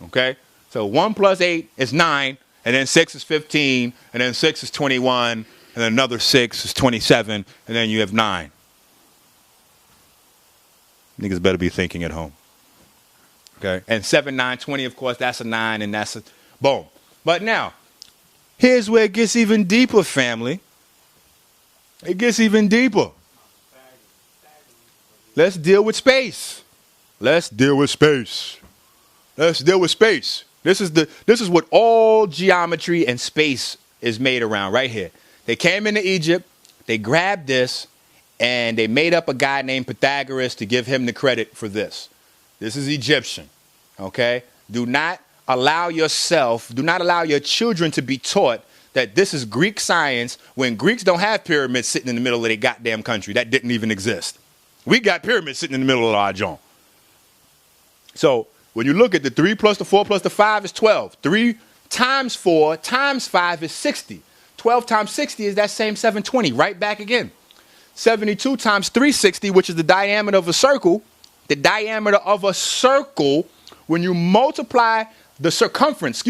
[SPEAKER 1] Okay? So 1 plus 8 is 9, and then 6 is 15, and then 6 is 21, and then another 6 is 27, and then you have 9. Niggas better be thinking at home. Okay? And 7, 9, 20, of course, that's a 9, and that's a boom. But now, here's where it gets even deeper, family. It gets even deeper. Let's deal with space. Let's deal with space. Let's deal with space. This is what all geometry and space is made around right here. They came into Egypt, they grabbed this, and they made up a guy named Pythagoras to give him the credit for this. This is Egyptian, okay? Do not allow your children to be taught that this is Greek science when Greeks don't have pyramids sitting in the middle of their goddamn country. That didn't even exist. We got pyramids sitting in the middle of our joint. So when you look at the 3 plus the 4 plus the 5 is 12. 3 times 4 times 5 is 60. 12 times 60 is that same 720, right back again. 72 times 360, which is the diameter of a circle. The diameter of a circle, when you multiply the circumference,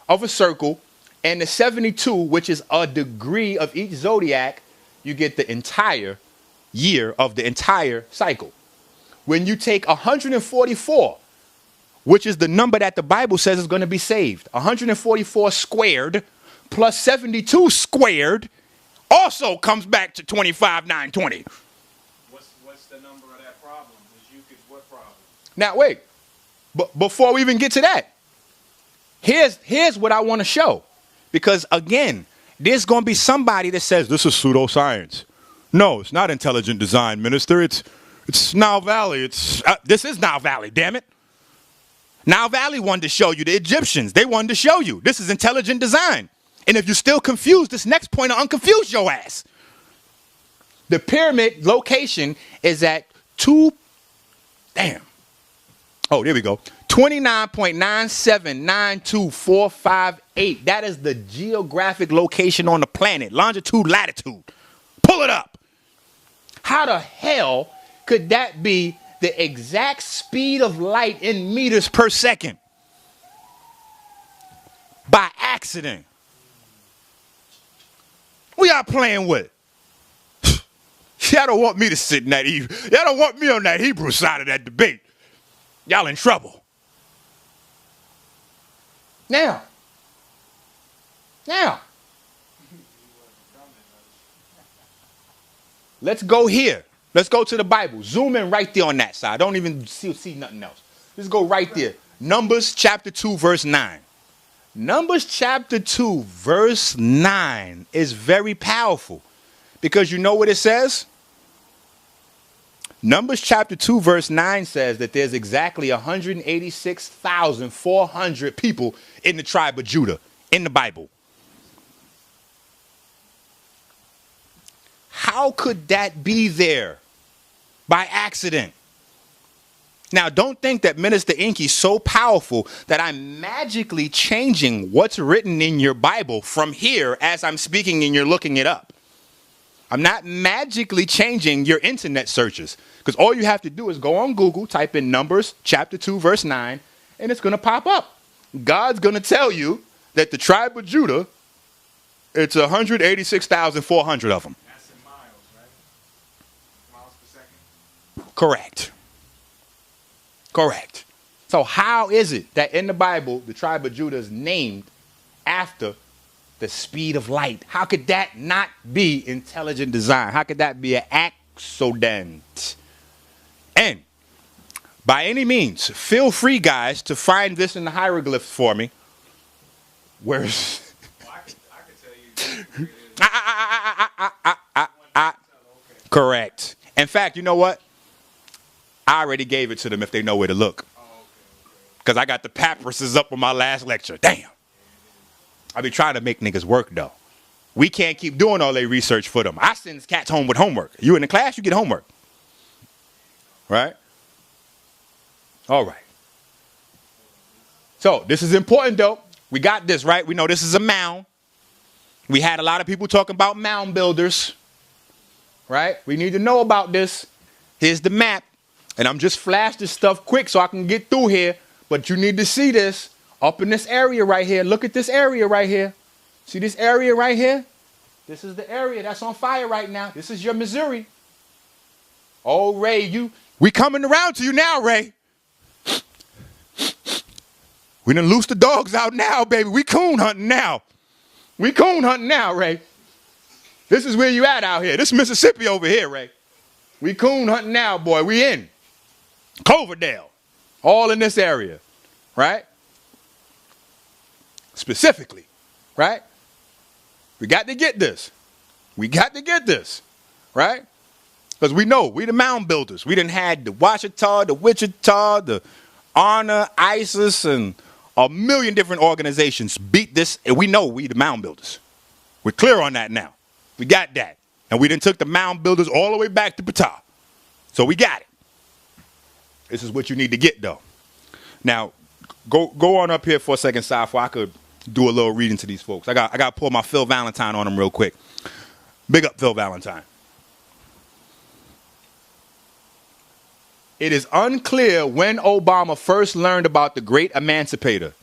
[SPEAKER 1] of a circle, and the 72, which is a degree of each zodiac, you get the entire year of the entire cycle. When you take 144, which is the number that the Bible says is going to be saved, 144 squared plus 72 squared also comes back to 25,920.
[SPEAKER 2] What's the number of that problem? Is you could
[SPEAKER 1] Now, wait. But before we even get to that, here's what I want to show. Because, again, there's going to be somebody that says, this is pseudoscience. No, it's not intelligent design, minister. It's Nile Valley. This is Nile Valley, damn it. Nile Valley wanted to show you. The Egyptians, they wanted to show you. This is intelligent design. And if you're still confused, this next point will unconfuse your ass. The pyramid location is at there we go. 29.9792458. That is the geographic location on the planet. Longitude, latitude. Pull it up. How the hell could that be the exact speed of light in meters per second? By accident. What y'all playing with? Y'all don't want me to sit in that. Y'all don't want me on that Hebrew side of that debate. Y'all in trouble. Now. Let's go here. Let's go to the Bible. Zoom in right there on that side. Don't even see nothing else. Let's go right there. Numbers chapter 2, verse 9. Numbers chapter 2, verse 9 is very powerful. Because you know what it says? Numbers chapter 2, verse 9 says that there's exactly 186,400 people in the tribe of Judah in the Bible. How could that be there by accident? Now, don't think that Minister Enqi is so powerful that I'm magically changing what's written in your Bible from here as I'm speaking and you're looking it up. I'm not magically changing your internet searches, because all you have to do is go on Google, type in Numbers chapter 2, verse 9, and it's going to pop up. God's going to tell you that the tribe of Judah, it's 186,400 of them.
[SPEAKER 2] That's in miles, right? Miles per second?
[SPEAKER 1] Correct. So how is it that in the Bible, the tribe of Judah is named after the speed of light? How could that not be intelligent design? How could that be an accident? And by any means, feel free, guys, to find this in the hieroglyphs for me. Where's
[SPEAKER 2] Well, I could tell you.
[SPEAKER 1] Correct. In fact, you know what? I already gave it to them if they know where to look. Because I got the papyruses up on my last lecture. Damn. I be trying to make niggas work, though. We can't keep doing all their research for them. I send cats home with homework. You in the class, you get homework. Right? All right. So this is important, though. We got this, right? We know this is a mound. We had a lot of people talking about mound builders. Right? We need to know about this. Here's the map. And I'm just flash this stuff quick so I can get through here. But you need to see this. Up in this area right here. Look at this area right here. See this area right here? This is the area that's on fire right now. This is your Missouri. Oh, Ray, we coming around to you now, Ray. We done loose the dogs out now, baby. We coon hunting now. We coon hunting now, Ray. This is where you at out here. This is Mississippi over here, Ray. We coon hunting now, boy. We in Cloverdale. All in this area, right? Specifically, right? We got to get this. We got to get this, right? Because we know we the mound builders. We done had the Washita, the Wichita, the Honor, ISIS, and a million different organizations beat this, and we know we the mound builders. We're clear on that now. We got that. And we done took the mound builders all the way back to Ptah. So we got it. This is what you need to get, though. Now, go on up here for a second, Si, before I could do a little reading to these folks. I got to pull my Phil Valentine on them real quick. Big up Phil Valentine. It is unclear when Obama first learned about the Great Emancipator.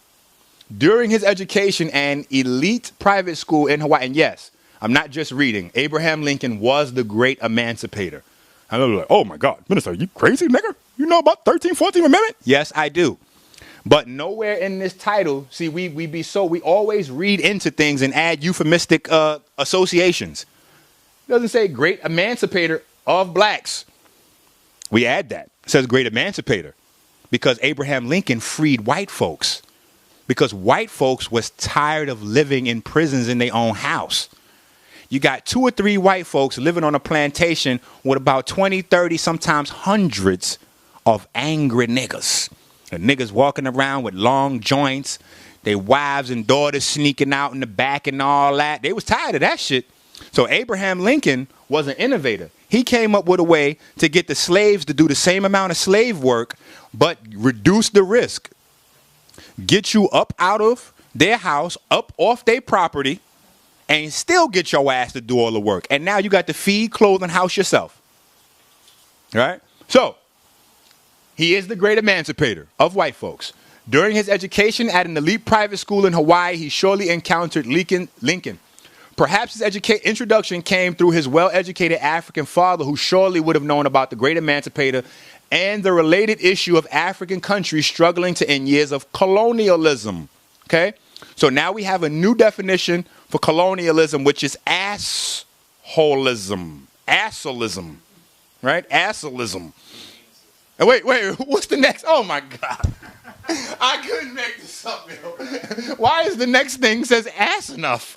[SPEAKER 1] During his education and elite private school in Hawaii, and yes, I'm not just reading, Abraham Lincoln was the Great Emancipator. And I was like, oh my God, Minister, are you crazy, nigga? You know about 13th, 14th Amendment? Yes, I do. But nowhere in this title, see, we always read into things and add euphemistic associations. It doesn't say Great Emancipator of Blacks. We add that. It says Great Emancipator. because Abraham Lincoln freed white folks. Because white folks was tired of living in prisons in their own house. You got 2 or 3 white folks living on a plantation with about 20, 30, sometimes hundreds of angry niggas. The niggas walking around with long joints, their wives and daughters sneaking out in the back and all that. They was tired of that shit. So Abraham Lincoln was an innovator. He came up with a way to get the slaves to do the same amount of slave work, but reduce the risk. Get you up out of their house, up off their property, and still get your ass to do all the work. And now you got to feed, clothe, and house yourself. Right? So, he is the great emancipator of white folks. During his education at an elite private school in Hawaii, he surely encountered Lincoln. Perhaps his introduction came through his well-educated African father, who surely would have known about the great emancipator and the related issue of African countries struggling to end years of colonialism. Okay? So now we have a new definition for colonialism, which is assholism. Assholism. Right? Assholism. And wait, what's the next? Oh my God. I couldn't make this up, yo. Why is the next thing says ass enough?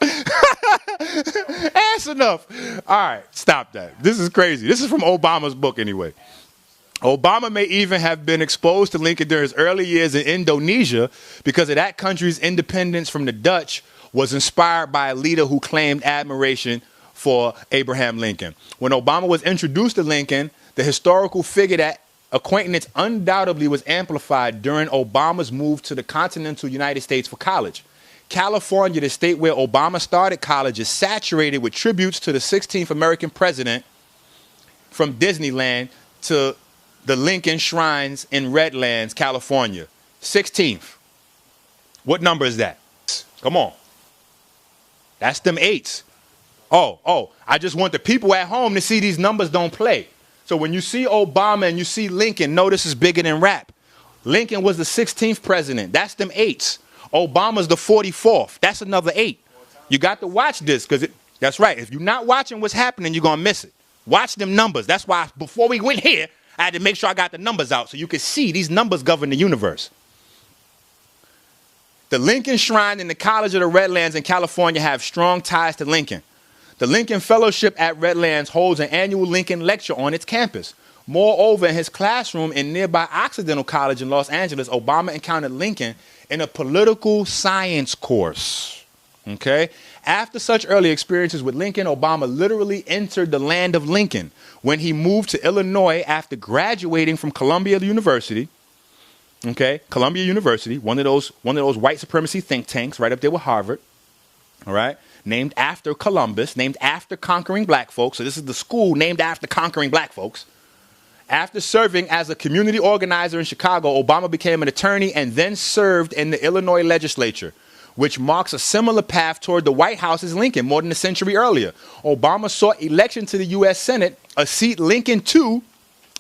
[SPEAKER 1] Ass enough. All right, stop that. This is crazy. This is from Obama's book anyway. Obama may even have been exposed to Lincoln during his early years in Indonesia because of that country's independence from the Dutch was inspired by a leader who claimed admiration for Abraham Lincoln. When Obama was introduced to Lincoln, the historical figure that acquaintance undoubtedly was amplified during Obama's move to the continental United States for college. California, the state where Obama started college, is saturated with tributes to the 16th American president, from Disneyland to the Lincoln Shrines in Redlands, California. 16th. What number is that? Come on. That's them 8s. Oh, I just want the people at home to see these numbers don't play. So when you see Obama and you see Lincoln, know this is bigger than rap. Lincoln was the 16th president. That's them 8s. Obama's the 44th. That's another 8. You got to watch this because that's right. If you're not watching what's happening, you're going to miss it. Watch them numbers. That's why before we went here, I had to make sure I got the numbers out so you could see these numbers govern the universe. The Lincoln Shrine and the College of the Redlands in California have strong ties to Lincoln. The Lincoln Fellowship at Redlands holds an annual Lincoln lecture on its campus. Moreover, in his classroom in nearby Occidental College in Los Angeles, Obama encountered Lincoln in a political science course. Okay? After such early experiences with Lincoln, Obama literally entered the land of Lincoln when he moved to Illinois after graduating from Columbia University. Okay? Columbia University, one of those white supremacy think tanks right up there with Harvard. All right? Named after Columbus, named after conquering black folks. So this is the school named after conquering black folks. After serving as a community organizer in Chicago, Obama became an attorney and then served in the Illinois legislature, which marks a similar path toward the White House as Lincoln more than a century earlier. Obama sought election to the U.S. Senate, a seat Lincoln, too,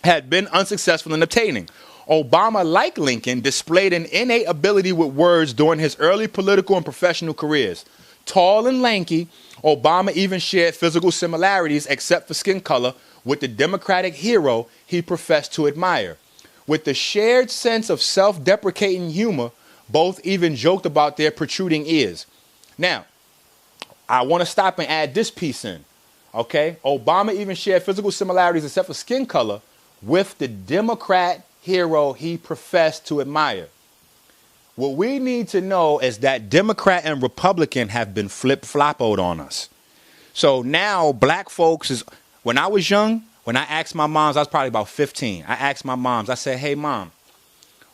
[SPEAKER 1] had been unsuccessful in obtaining. Obama, like Lincoln, displayed an innate ability with words during his early political and professional careers. Tall and lanky, Obama even shared physical similarities, except for skin color, with the Democratic hero he professed to admire. With the shared sense of self-deprecating humor, both even joked about their protruding ears. Now, I want to stop and add this piece in. Okay? Obama even shared physical similarities, except for skin color, with the Democrat hero he professed to admire. What we need to know is that Democrat and Republican have been flip-floppoed on us. So now black folks is, when I was young, when I asked my moms, I was probably about 15. I asked my moms, I said, hey, mom,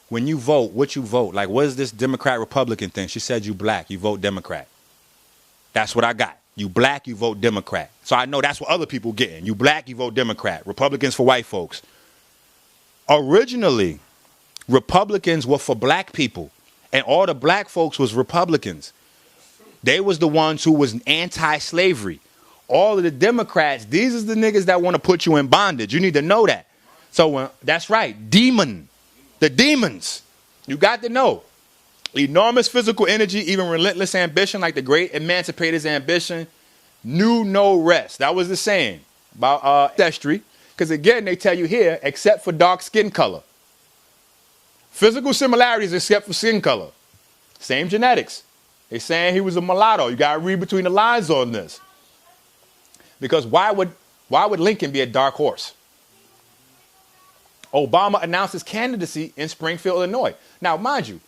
[SPEAKER 1] when you vote, what you vote? Like, what is this Democrat-Republican thing? She said, you black, you vote Democrat. That's what I got. You black, you vote Democrat. So I know that's what other people getting. You black, you vote Democrat. Republicans for white folks. Originally, Republicans were for black people. And all the black folks was Republicans. They was the ones who was anti-slavery. All of the Democrats, these is the niggas that want to put you in bondage. You need to know that. So that's right. Demon. The demons. You got to know. Enormous physical energy, even relentless ambition, like the great emancipator's ambition, knew no rest. That was the saying about ancestry. Because again, they tell you here, except for dark skin color. Physical similarities except for skin color. Same genetics. They saying he was a mulatto. You got to read between the lines on this. Because why would Lincoln be a dark horse? Obama announced his candidacy in Springfield, Illinois. Now, mind you,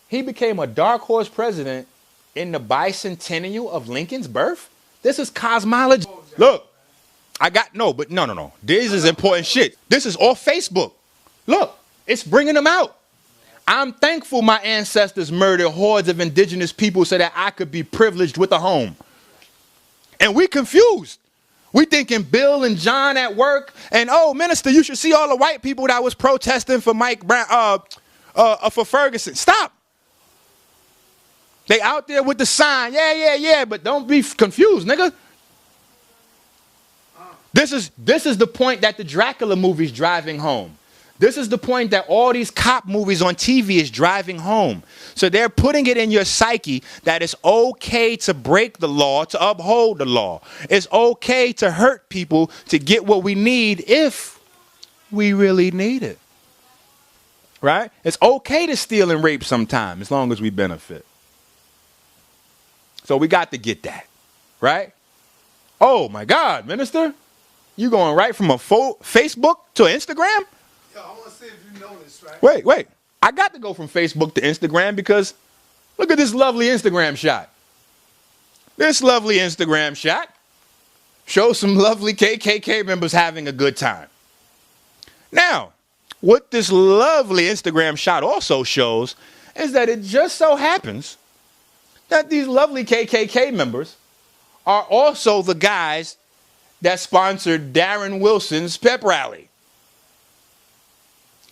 [SPEAKER 1] he became a dark horse president in the bicentennial of Lincoln's birth. This is cosmology. Look, no. This is important shit. This is off Facebook. Look, it's bringing them out. I'm thankful my ancestors murdered hordes of indigenous people so that I could be privileged with a home. And we confused. We thinking Bill and John at work, and oh, minister, you should see all the white people that was protesting for Mike Brown, for Ferguson. Stop. They out there with the sign, yeah, but don't be confused, nigga. This is the point that the Dracula movie's driving home. This is the point that all these cop movies on TV is driving home. So they're putting it in your psyche that it's okay to break the law, to uphold the law. It's okay to hurt people to get what we need if we really need it. Right? It's okay to steal and rape sometime as long as we benefit. So we got to get that. Right? Oh my God, minister. You going right from a Facebook to Instagram?
[SPEAKER 3] Yo, I want to see if you noticed, right?
[SPEAKER 1] Wait. I got to go from Facebook to Instagram because look at this lovely Instagram shot. This lovely Instagram shot shows some lovely KKK members having a good time. Now, what this lovely Instagram shot also shows is that it just so happens that these lovely KKK members are also the guys that sponsored Darren Wilson's pep rally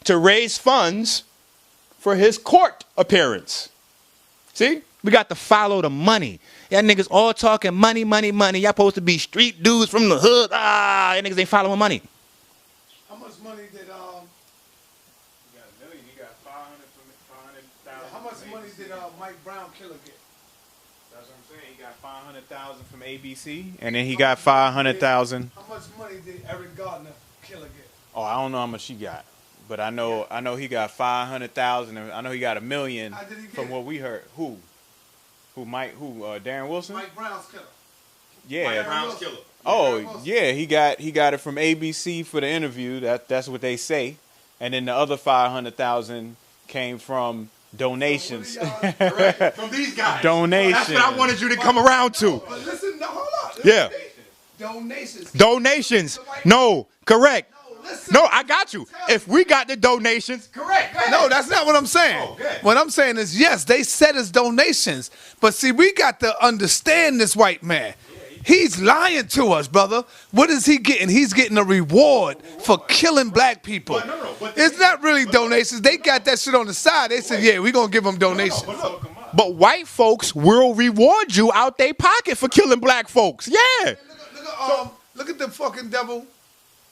[SPEAKER 1] to raise funds for his court appearance. See? We got to follow the money. Y'all niggas all talking money. Y'all supposed to be street dudes from the hood. Y'all niggas ain't following money.
[SPEAKER 3] How much money did
[SPEAKER 2] You got $1 million. You got 500,000.
[SPEAKER 3] how much money did Mike Brown killer get?
[SPEAKER 2] That's what I'm saying. He got 500,000 from ABC, and then he got 500,000.
[SPEAKER 3] How much money did Eric Gardner killer get?
[SPEAKER 2] Oh, I don't know how much he got, but I know he got 500,000. I know he got $1 million
[SPEAKER 3] How did he get
[SPEAKER 2] from
[SPEAKER 3] it?
[SPEAKER 2] what we heard. Who? Darren Wilson?
[SPEAKER 3] Mike Brown's killer.
[SPEAKER 2] Yeah.
[SPEAKER 3] Mike Brown's killer.
[SPEAKER 2] Oh, yeah, he got it from ABC for the interview. That's what they say. And then the other 500,000 came from donations.
[SPEAKER 3] So what do y'all-
[SPEAKER 1] Correct. From these guys.
[SPEAKER 2] Donations.
[SPEAKER 1] That's what I wanted you to come around to.
[SPEAKER 3] But listen, no, hold on.
[SPEAKER 1] Yeah.
[SPEAKER 3] Donations.
[SPEAKER 1] Donations. No, correct.
[SPEAKER 3] No, listen.
[SPEAKER 1] No, I got you. If we got the donations,
[SPEAKER 3] Correct.
[SPEAKER 4] No, that's not what I'm saying.
[SPEAKER 1] Oh, good.
[SPEAKER 4] What I'm saying is, yes, they said it's donations. But see, we got to understand this white man. He's lying to us, brother. What is he getting? He's getting a reward for killing black people.
[SPEAKER 1] but
[SPEAKER 4] It's not really donations. They got that shit on the side. They said, yeah, we're going to give them donations.
[SPEAKER 1] but white folks will reward you out their pocket for killing black folks. Yeah.
[SPEAKER 4] Look at the fucking devil.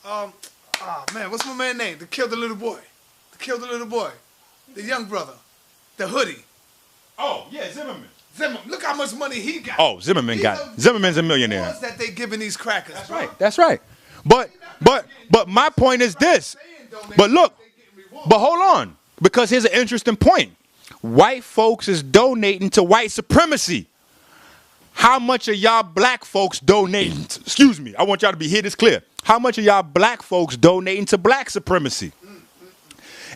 [SPEAKER 4] Man, what's my man's name? To kill the little boy. The young brother. The hoodie.
[SPEAKER 1] Oh, yeah, Zimmerman.
[SPEAKER 4] Zimmerman. Look how much money he got.
[SPEAKER 1] Oh, Zimmerman's a millionaire.
[SPEAKER 4] Rewards that they giving these crackers.
[SPEAKER 1] That's right. But my point is this. But look, but hold on. Because here's an interesting point. White folks is donating to white supremacy. How much are y'all black folks donating? Excuse me. I want y'all to hear this clear. How much are y'all black folks donating to black supremacy?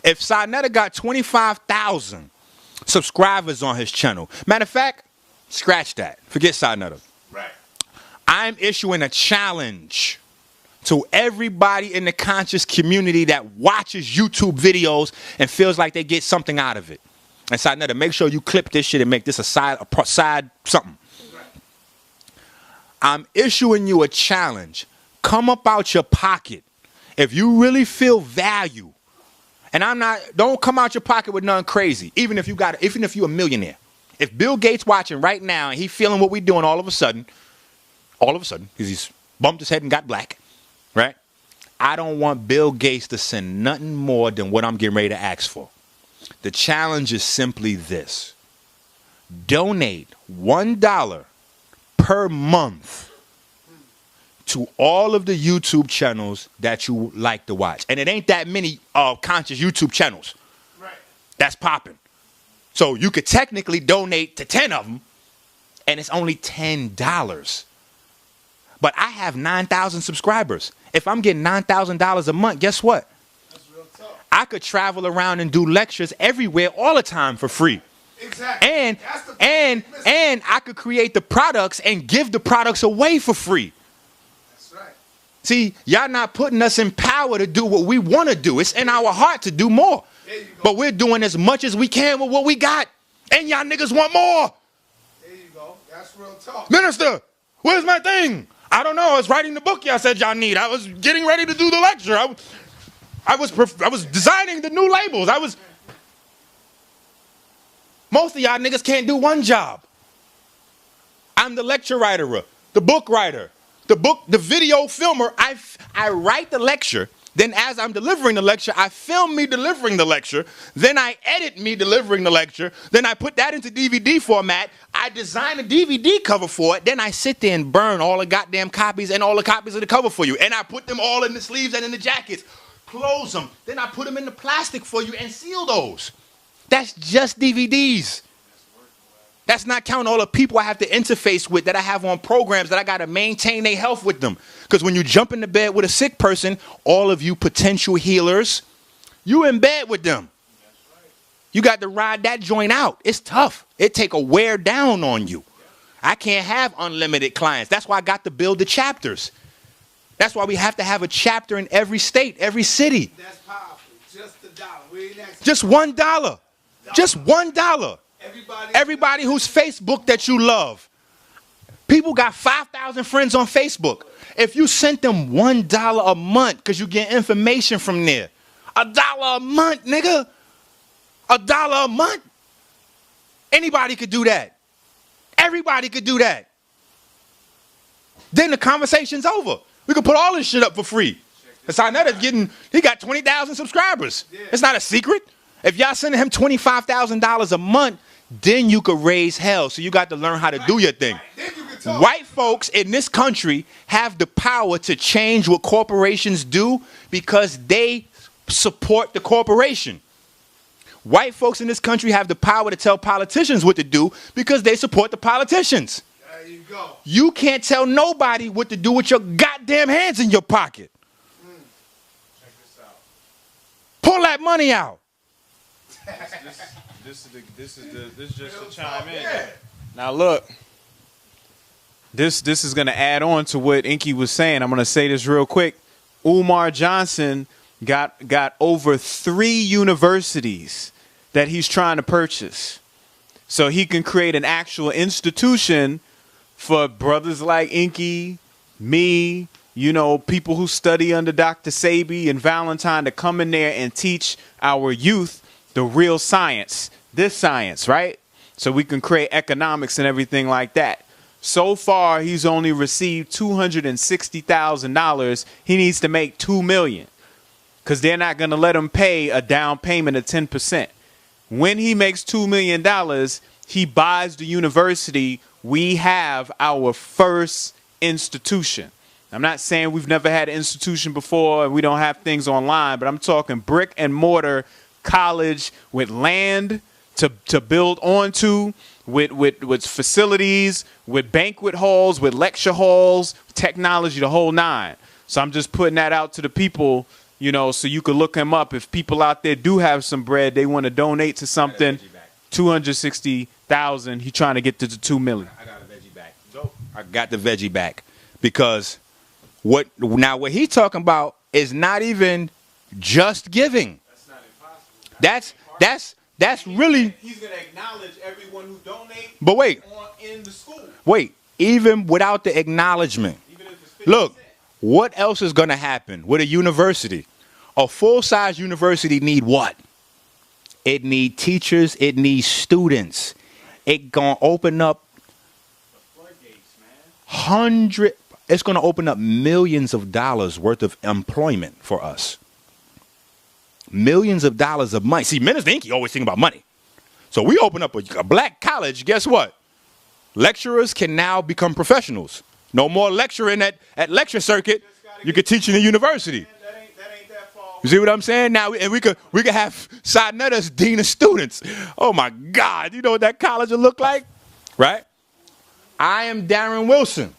[SPEAKER 1] If Sinetta got 25,000 subscribers on his channel, matter of fact, scratch that. Forget Sinetta.
[SPEAKER 3] Right.
[SPEAKER 1] I'm issuing a challenge to everybody in the conscious community that watches YouTube videos and feels like they get something out of it. And Sinetta, make sure you clip this shit and make this a side something. I'm issuing you a challenge. Come up out your pocket. If you really feel value, and don't come out your pocket with nothing crazy, even if you're a millionaire. If Bill Gates watching right now and he feeling what we doing all of a sudden, because he's bumped his head and got black, right? I don't want Bill Gates to send nothing more than what I'm getting ready to ask for. The challenge is simply this. Donate $1 per month to all of the YouTube channels that you like to watch. And it ain't that many conscious YouTube channels.
[SPEAKER 3] Right.
[SPEAKER 1] that's popping. So you could technically donate to 10 of them, and it's only $10. But I have 9,000 subscribers. If I'm getting $9,000 a month, guess what?
[SPEAKER 3] That's real tough.
[SPEAKER 1] I could travel around and do lectures everywhere all the time for free.
[SPEAKER 3] Exactly.
[SPEAKER 1] And I could create the products and give the products away for free.
[SPEAKER 3] That's right.
[SPEAKER 1] See, y'all not putting us in power to do what we want to do. It's in our heart to do more.
[SPEAKER 3] There you go.
[SPEAKER 1] But we're doing as much as we can with what we got. And y'all niggas want more.
[SPEAKER 3] There you go. That's real talk.
[SPEAKER 1] Minister, where's my thing? I don't know. I was writing the book y'all said y'all need. I was getting ready to do the lecture. I was designing the new labels. Most of y'all niggas can't do one job. I'm the lecture writer, the book writer, the video filmer. I write the lecture. Then as I'm delivering the lecture, I film me delivering the lecture. Then I edit me delivering the lecture. Then I put that into DVD format. I design a DVD cover for it. Then I sit there and burn all the goddamn copies and all the copies of the cover for you. And I put them all in the sleeves and in the jackets. Close them. Then I put them in the plastic for you and seal those. That's just DVDs. That's not counting all the people I have to interface with that I have on programs that I got to maintain their health with them. Because when you jump into bed with a sick person, all of you potential healers, you in bed with them. You got to ride that joint out. It's tough. It take a wear down on you. I can't have unlimited clients. That's why I got to build the chapters. That's why we have to have a chapter in every state, every city.
[SPEAKER 3] That's powerful. Just $1. We ain't asking
[SPEAKER 1] Just $1. Just $1. Everybody who's Facebook that you love. People got 5,000 friends on Facebook. If you sent them $1 a month because you get information from there, $1 a month, nigga. $1 a month. Anybody could do that. Everybody could do that. Then the conversation's over. We could put all this shit up for free. Hassan he got 20,000 subscribers. It's not a secret. If y'all sending him $25,000 a month, then you could raise hell. So you got to learn how to do your thing. White folks in this country have the power to change what corporations do because they support the corporation. White folks in this country have the power to tell politicians what to do because they support the politicians.
[SPEAKER 3] There you go.
[SPEAKER 1] You can't tell nobody what to do with your goddamn hands in your pocket.
[SPEAKER 2] Check this out.
[SPEAKER 1] Pull that money out.
[SPEAKER 2] This is just to chime in. Yeah. Now look, this is gonna add on to what Enqi was saying. I'm gonna say this real quick. Umar Johnson got over 3 universities that he's trying to purchase, so he can create an actual institution for brothers like Enqi, me, you know, people who study under Dr. Sabi and Valentine to come in there and teach our youth the real science, this science, right? So we can create economics and everything like that. So far, he's only received $260,000. He needs to make $2 million because they're not going to let him pay a down payment of 10%. When he makes $2 million, he buys the university. We have our first institution. I'm not saying we've never had an institution before and we don't have things online, but I'm talking brick and mortar college with land to build onto, with facilities, with banquet halls, with lecture halls, technology, the whole nine. So I'm just putting that out to the people, you know, so you could look him up. If people out there do have some bread, they want to donate to something, $260,000. He's trying to get to the $2 million.
[SPEAKER 1] I got a veggie back. I got the veggie back because what he's talking about is not even just giving.
[SPEAKER 2] That's not impossible.
[SPEAKER 1] That's really.
[SPEAKER 2] He's gonna acknowledge everyone who donates.
[SPEAKER 1] But wait,
[SPEAKER 2] in the school.
[SPEAKER 1] Wait, even without the acknowledgement.
[SPEAKER 2] Even if it's 50%.
[SPEAKER 1] Look, what else is gonna happen with a university? A full-size university need what? It need teachers. It needs students. It gonna open up It's gonna open up millions of dollars worth of employment for us. Millions of dollars of money. See, Minister Enqi always think about money. So we open up a black college. Guess what? Lecturers can now become professionals. No more lecturing at lecture circuit. You can teach in the university.
[SPEAKER 2] That ain't that far
[SPEAKER 1] You see what I'm saying? Now, and we could have Sinetta as dean of students. Oh my God, you know what that college would look like, right? I am Darren Wilson.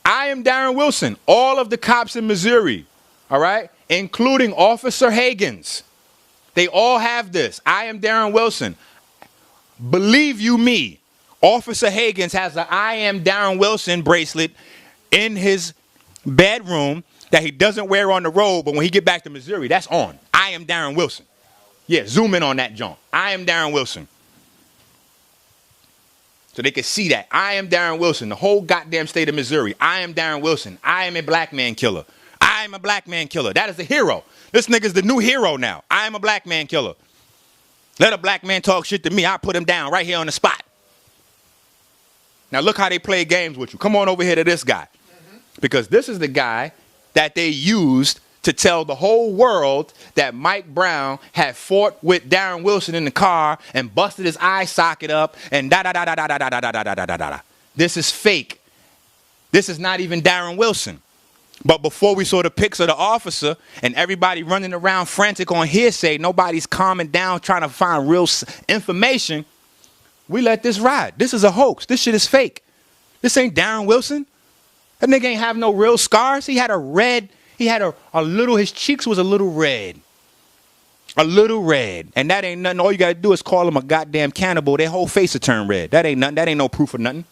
[SPEAKER 1] I am Darren Wilson. All of the cops in Missouri, all right, including Officer Hagens, they all have this. I am Darren Wilson. Believe you me, Officer Hagens has an I am Darren Wilson bracelet in his bedroom that he doesn't wear on the road, but when he get back to Missouri, that's on. I am Darren Wilson. Yeah, zoom in on that, John. I am Darren Wilson. So they can see that. I am Darren Wilson. The whole goddamn state of Missouri. I am Darren Wilson. I am a black man killer. I am a black man killer. That is the hero. This nigga's the new hero now. I am a black man killer. Let a black man talk shit to me. I'll put him down right here on the spot. Now look how they play games with you. Come on over here to this guy. Because this is the guy that they used to tell the whole world that Mike Brown had fought with Darren Wilson in the car and busted his eye socket up and da-da-da-da-da-da-da-da-da-da-da-da. This is fake. This is not even Darren Wilson. But before we saw the pics of the officer and everybody running around frantic on hearsay, nobody's calming down trying to find real information, we let this ride. This is a hoax. This shit is fake. This ain't Darren Wilson. That nigga ain't have no real scars. He had a red, his cheeks was a little red. A little red. And that ain't nothing. All you got to do is call him a goddamn cannibal. Their whole face will turn red. That ain't nothing. That ain't no proof of nothing.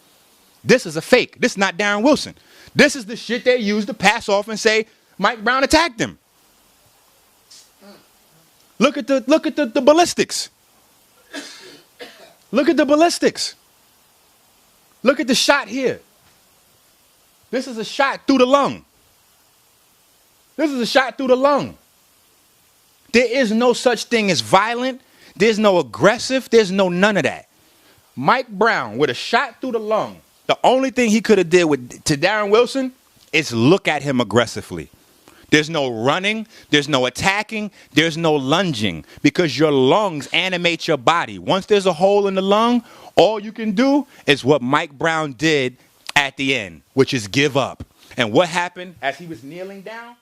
[SPEAKER 1] This is a fake. This is not Darren Wilson. This is the shit they use to pass off and say Mike Brown attacked him. Look at the ballistics. Look at the ballistics. Look at the shot here. This is a shot through the lung. This is a shot through the lung. There is no such thing as violent. There's no aggressive. There's no none of that. Mike Brown with a shot through the lung. The only thing he could have did to Darren Wilson is look at him aggressively. There's no running. There's no attacking. There's no lunging because your lungs animate your body. Once there's a hole in the lung, all you can do is what Mike Brown did at the end, which is give up. And what happened as he was kneeling down?